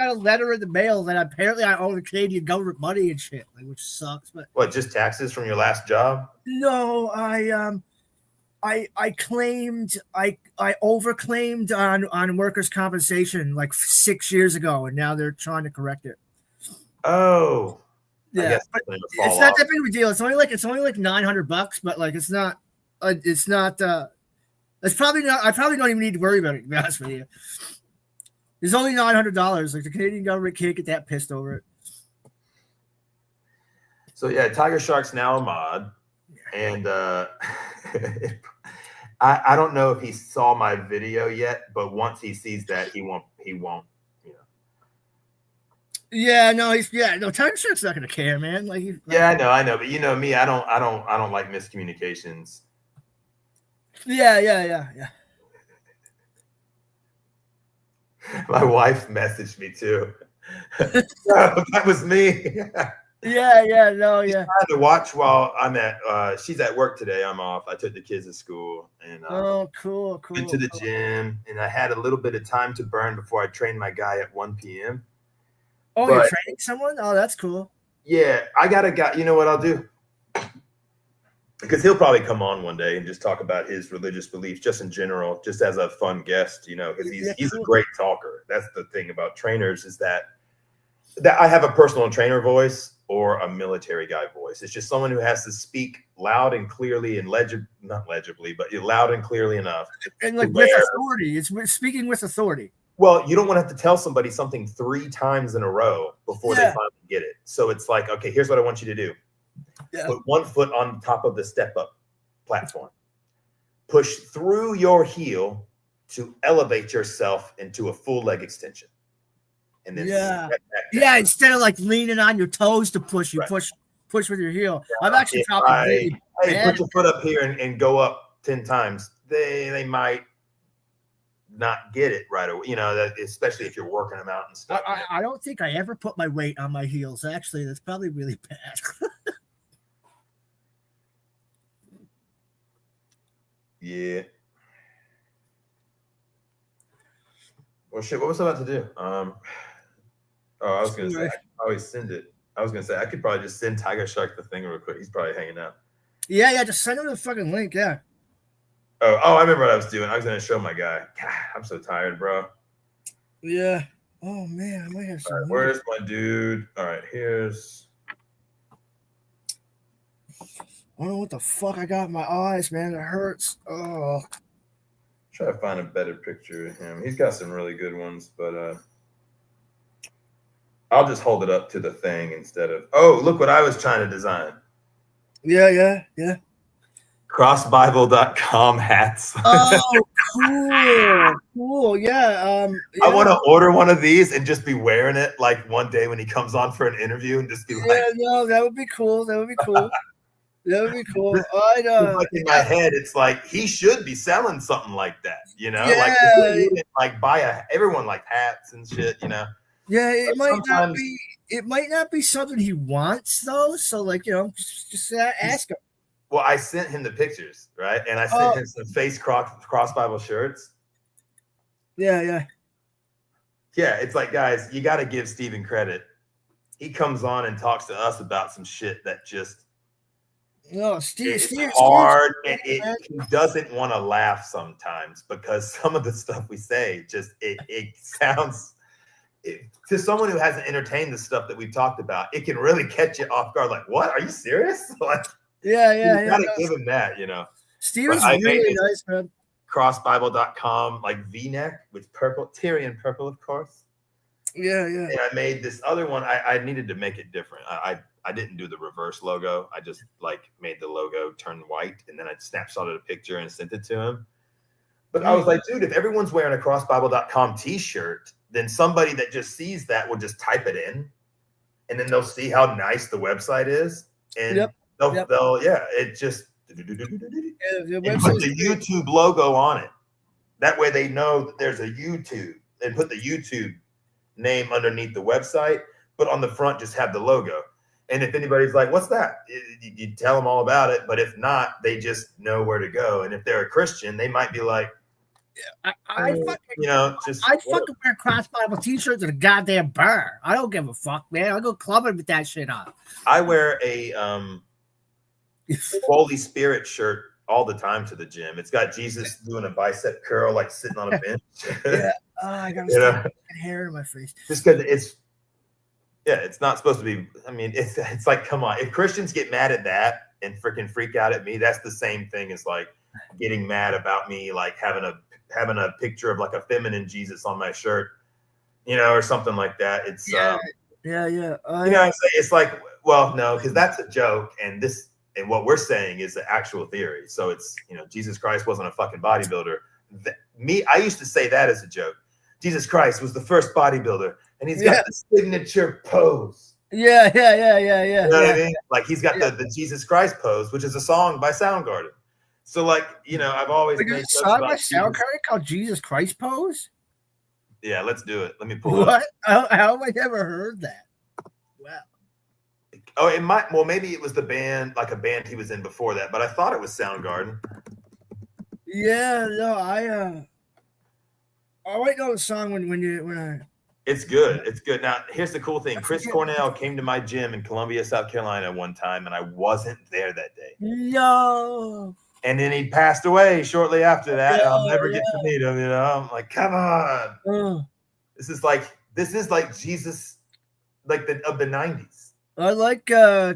a letter in the mail that apparently I owe the Canadian government money and shit, which sucks. But what, just taxes from your last job? No, I claimed I overclaimed on workers' compensation like 6 years ago, and now they're trying to correct it. Oh. Yeah, but it's not that big of a deal. It's only like $900, but like it's not. It's probably not. I probably don't even need to worry about it. To be honest with you, it's only $900. Like the Canadian government can't get that pissed over it. So yeah, Tiger Shark's now a mod, and I don't know if he saw my video yet, but once he sees that, he won't. Yeah, no, Tiger Shark's not gonna care, man. I know, but me, I don't like miscommunications. Yeah. My wife messaged me too. That was me. Yeah. She's trying to watch while I'm she's at work today. I'm off. I took the kids to school and cool. Went to the gym, and I had a little bit of time to burn before I trained my guy at 1 p.m. Oh, you're training someone? Oh, that's cool. Yeah, I got a guy. You know what I'll do? Because he'll probably come on one day and just talk about his religious beliefs, just in general, just as a fun guest. Because he's a great talker. That's the thing about trainers is that I have a personal trainer voice or a military guy voice. It's just someone who has to speak loud and clearly and not legibly, but loud and clearly enough. And like with authority, it's speaking with authority. Well, you don't want to have to tell somebody something 3 times in a row before they finally get it. So it's like, okay, here's what I want you to do. Yeah. Put 1 foot on top of the step-up platform. Push through your heel to elevate yourself into a full leg extension. And then instead of like leaning on your toes to push, you push with your heel. I'm actually probably put your foot up here and go up 10 times. They might not get it right away, that especially if you're working them out and stuff. I don't think I ever put my weight on my heels. Actually, that's probably really bad. Yeah. Well, shit. What was I about to do? I was gonna say I could probably send it. I was gonna say I could probably just send Tiger Shark the thing real quick. He's probably hanging out. Yeah. Just send him the fucking link. Yeah. Oh, I remember what I was doing. I was gonna show my guy. God, I'm so tired, bro. Yeah. Oh man, I might have some. Where's my dude? All right, here's. I don't know what the fuck I got in my eyes, man. It hurts. Oh. Try to find a better picture of him. He's got some really good ones, but I'll just hold it up to the thing instead of. Oh, look what I was trying to design. Yeah. Crossbible.com hats. Oh, cool. Yeah. Yeah. I want to order one of these and just be wearing it like one day when he comes on for an interview and just be like, no, that would be cool. That would be cool. I'd like in my head, it's like he should be selling something like that, you know? Yeah. Like if we wouldn't, like buy everyone like hats and shit, you know. Yeah, it But might not be something he wants though. So like, just ask him. Well, I sent him the pictures, right? And I sent him some face cross Bible shirts. Yeah. Yeah, it's like, guys, you got to give Steven credit. He comes on and talks to us about some shit that just No, Steve, hard, and he doesn't want to laugh sometimes because some of the stuff we say just it sounds to someone who hasn't entertained the stuff that we've talked about, it can really catch you off guard. Like, what? Are you serious? Like, yeah. You gotta give him that, you know. Steven's really nice, man. Crossbible.com, like V-neck with purple, Tyrian purple, of course. Yeah. And I made this other one. I needed to make it different. I didn't do the reverse logo. I just like made the logo turn white, and then I snapshotted a picture and sent it to him. But I was like, dude, if everyone's wearing a crossbible.com t-shirt, then somebody that just sees that will just type it in, and then they'll see how nice the website is, and they'll it just and put the YouTube logo on it. That way they know that there's a YouTube, and put the YouTube name underneath the website, but on the front just have the logo. And if anybody's like, what's that? You tell them all about it. But if not, they just know where to go. And if they're a Christian, they might be like, I fucking wear Cross Bible t-shirts at a goddamn bar. I don't give a fuck, man. I'll go clubbing with that shit on. I wear a Holy Spirit shirt all the time to the gym. It's got Jesus doing a bicep curl, like sitting on a bench. I got hair in my face. Just because it's not supposed to be. I mean, it's like, come on. If Christians get mad at that and freaking freak out at me, that's the same thing as like getting mad about me, like having a picture of like a feminine Jesus on my shirt, or something like that. It's it's like, well, no, because that's a joke, and what we're saying is the actual theory. So it's, Jesus Christ wasn't a fucking bodybuilder. I used to say that as a joke. Jesus Christ was the first bodybuilder, and he's got the signature pose. Yeah. You know what I mean? Like he's got the Jesus Christ pose, which is a song by Soundgarden. So like, I've always made a song by Soundgarden called Jesus Christ Pose. Yeah, let's do it. Let me pull it up. How have I never heard that? Wow. Oh, it might. Well, maybe it was the band, like a band he was in before that, but I thought it was Soundgarden. Yeah, no, I might know the song when I. It's good. It's good. Now, here's the cool thing. Chris Cornell came to my gym in Columbia, South Carolina one time, and I wasn't there that day. No. And then he passed away shortly after that. And I'll never get to meet him. I'm like, come on. This is like Jesus, like of the 90s. I like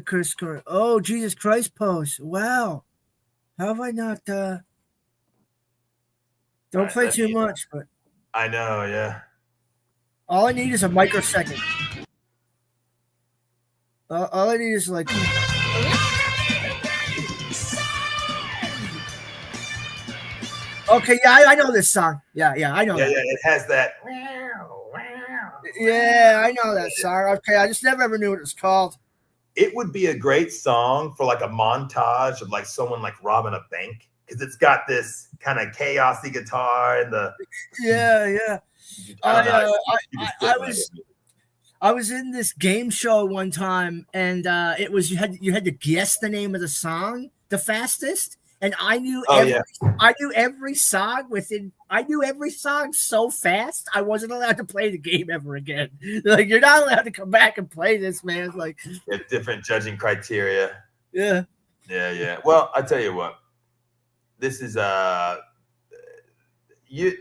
Chris Cornell. Oh, Jesus Christ Pose. Wow. How have I not? Don't play too much, but I know. Yeah. All I need is a microsecond. All I need is like. Okay, yeah, I know this song. Yeah, I know. Yeah, it has that. Yeah, I know that song. Okay, I just never ever knew what it was called. It would be a great song for like a montage of like someone like robbing a bank, because it's got this kind of chaosy guitar and the. Yeah. I was in this game show one time, and it was you had to guess the name of the song the fastest, and I knew every song so fast I wasn't allowed to play the game ever again. Like, you're not allowed to come back and play this, man. Like, different judging criteria. Yeah. Well, I tell you what. this is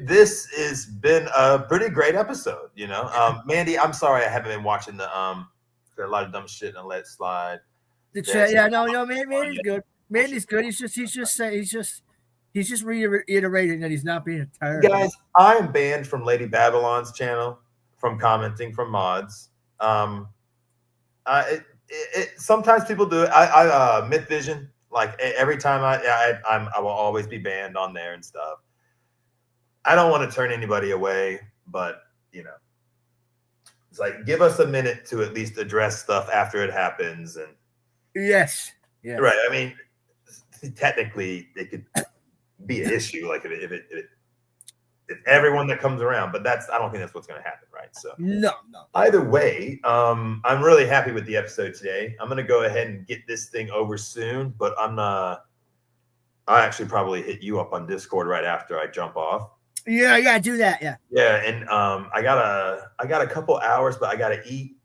this has been a pretty great episode. Mandy, I'm sorry I haven't been watching a lot of dumb shit and let it slide. The chat, yeah, no, Mandy's good. Mandy's good. He's just reiterating that he's not being a tyrant. Guys, I am banned from Lady Babylon's channel from commenting from mods. Sometimes people do it. I Myth Vision, like every time I will always be banned on there and stuff. I don't want to turn anybody away, but it's like give us a minute to at least address stuff after it happens. And yes, yeah, right. I mean, technically, it could be an issue, like if everyone that comes around, but I don't think that's what's going to happen, right? So no. Either way, I'm really happy with the episode today. I'm going to go ahead and get this thing over soon, but I'll actually probably hit you up on Discord right after I jump off. Yeah, do that, yeah. Yeah, and I got a couple hours, but I got to eat.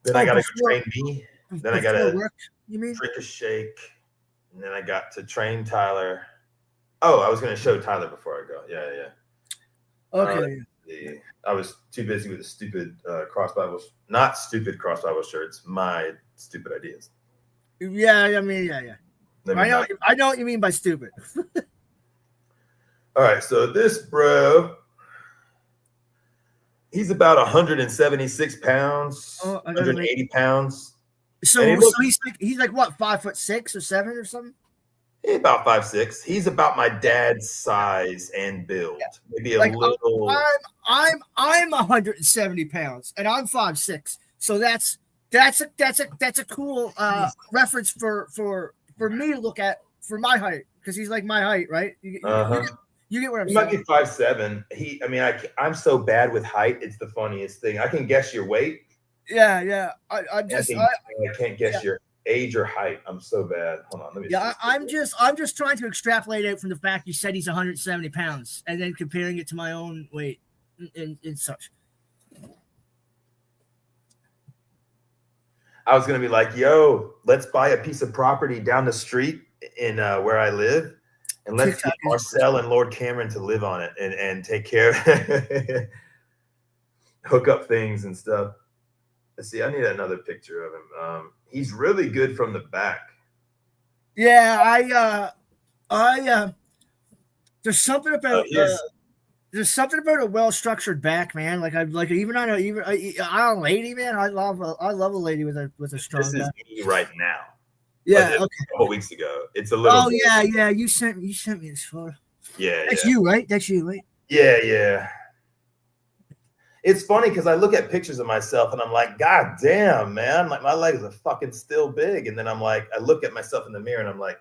Then I got to go train me. Then I got to drink a shake, and then I got to train Tyler. Oh, I was going to show Tyler before I go. Yeah. Okay. I was too busy with the stupid not stupid cross Bible shirts, my stupid ideas. Yeah, I mean, yeah. I know what you mean by stupid. All right, so this bro, he's about 176 pounds, 180 pounds. So he's like what, 5'6" or 7 or something? He's about 5'6". He's about my dad's size and build. Yeah. Maybe a little. I'm 170 pounds and I'm 5'6". So that's a cool reference for me to look at for my height, because he's like my height, right? You get what I'm saying? He might be 5'7". I'm so bad with height. It's the funniest thing. I can guess your weight. Yeah. I can't guess your age or height. I'm so bad. Hold on. Let me. Yeah, I'm just trying to extrapolate out from the fact you said he's 170 pounds and then comparing it to my own weight and such. I was gonna be like, yo, let's buy a piece of property down the street in where I live, and let's get Marcel and Lord Cameron to live on it and take care of it. Hook up things and stuff. Let's see. I need another picture of him. He's really good from the back. Yeah, there's something about a well-structured back, man. Like even on a lady, man. I love a lady with a strong back. This is me right now. Yeah, okay. A couple weeks ago. It's a little. Oh yeah. You sent me this photo. Yeah, that's you, right? That's you, right? Yeah. It's funny because I look at pictures of myself and I'm like, God damn, man, like my legs are fucking still big. And then I'm like, I look at myself in the mirror and I'm like,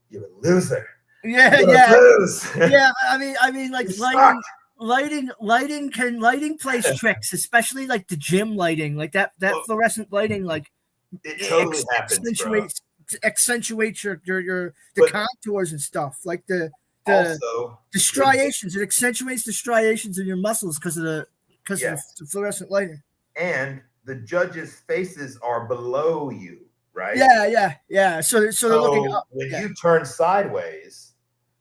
you're a loser. Yeah. Yeah. I mean, like lighting plays tricks, especially like the gym lighting, like that fluorescent lighting, like it totally accentuates your contours and stuff, like the striations. It accentuates the striations in your muscles because of the fluorescent lighting. And the judges' faces are below you, right? Yeah. So they're looking up. When you turn sideways,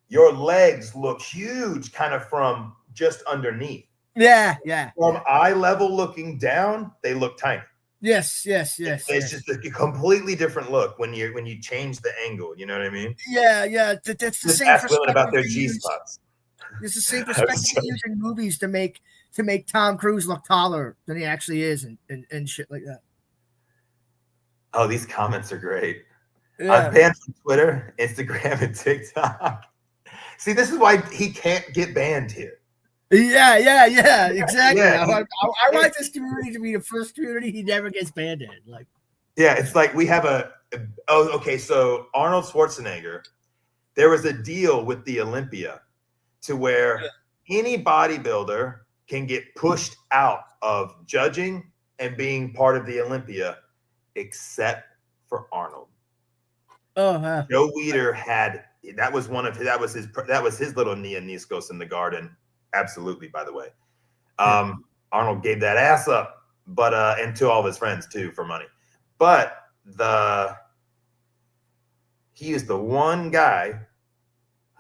your legs look huge, kind of from just underneath. Yeah. From eye level looking down, they look tiny. Yes. It's just a completely different look when you change the angle. You know what I mean? Yeah. That's the same. Ask women about their G spots. It's the same perspective they use in movies to make Tom Cruise look taller than he actually is, and shit like that. Oh, these comments are great. Yeah. I'm banned from Twitter, Instagram, and TikTok. See, this is why he can't get banned here. Yeah, exactly. Yeah. I want this community to be the first community he never gets banned in. Like, yeah, it's like we have so Arnold Schwarzenegger, there was a deal with the Olympia to where any bodybuilder can get pushed out of judging and being part of the Olympia, except for Arnold. Oh, wow. Joe Weider that was his little Nia Niskos in the garden. Absolutely, by the way. Arnold gave that ass up, but and to all of his friends too for money. But he is the one guy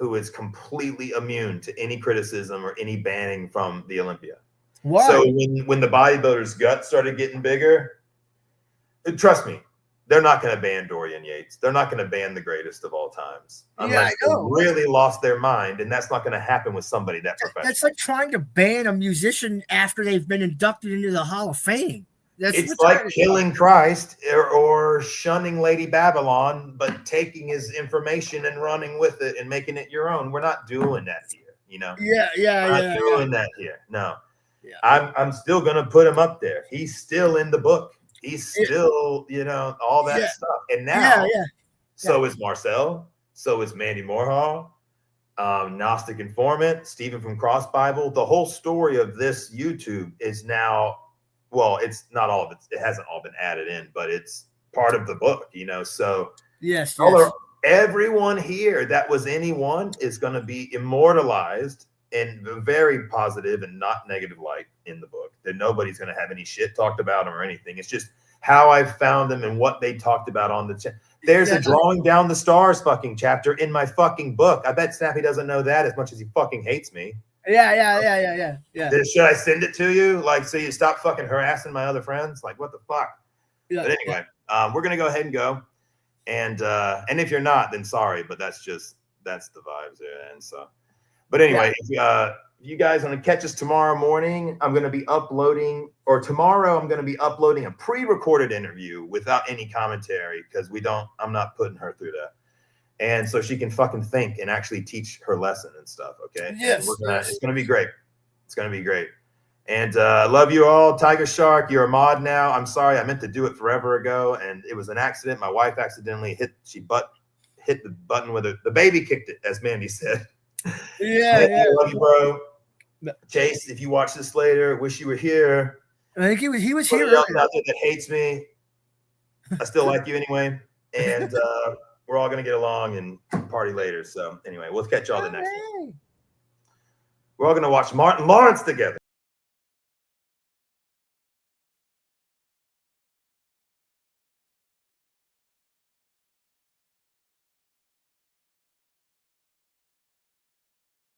who is completely immune to any criticism or any banning from the Olympia. Why? So when the bodybuilders' guts started getting bigger, trust me, they're not going to ban Dorian Yates. They're not going to ban the greatest of all times unless they really lost their mind, and that's not going to happen with somebody that professional. That's like trying to ban a musician after they've been inducted into the Hall of Fame. It's like killing Christ or shunning Lady Babylon, but taking his information and running with it and making it your own. We're not doing that here, you know? We're not doing that here. No. Yeah. I'm still gonna put him up there. He's still in the book. He's still, you know, all that stuff. And now, so is Marcel. So is Mandy Morhall, Gnostic Informant, Stephen from Cross Bible. The whole story of this YouTube is now, well, it's not all of it. It hasn't all been added in, but it's part of the book, you know. So everyone here that was anyone is going to be immortalized in a very positive and not negative light in the book. That nobody's going to have any shit talked about them or anything. It's just how I found them and what they talked about on the There's a drawing down the stars fucking chapter in my fucking book. I bet Snappy doesn't know that as much as he fucking hates me. Yeah. Should I send it to you? Like, so you stop fucking harassing my other friends? Like, what the fuck? Yeah. But anyway, we're gonna go ahead and go. And if you're not, then sorry, but that's the vibes there. And so, but anyway, if you guys want to catch us tomorrow morning, I'm gonna be uploading, or tomorrow I'm gonna be uploading a pre-recorded interview without any commentary because I'm not putting her through that. And so she can fucking think and actually teach her lesson and stuff. Okay. Yes. It's going to be great. It's going to be great. And I love you all. Tiger Shark, you're a mod now. I'm sorry. I meant to do it forever ago. And it was an accident. My wife accidentally hit the button with it. The baby kicked it, as Mandy said. I love you, bro. Chase, if you watch this later, wish you were here. I think he was here. Out there that hates me. I still like you anyway. And, we're all going to get along and party later. So anyway, we'll catch y'all the next one. We're all going to watch Martin Lawrence together.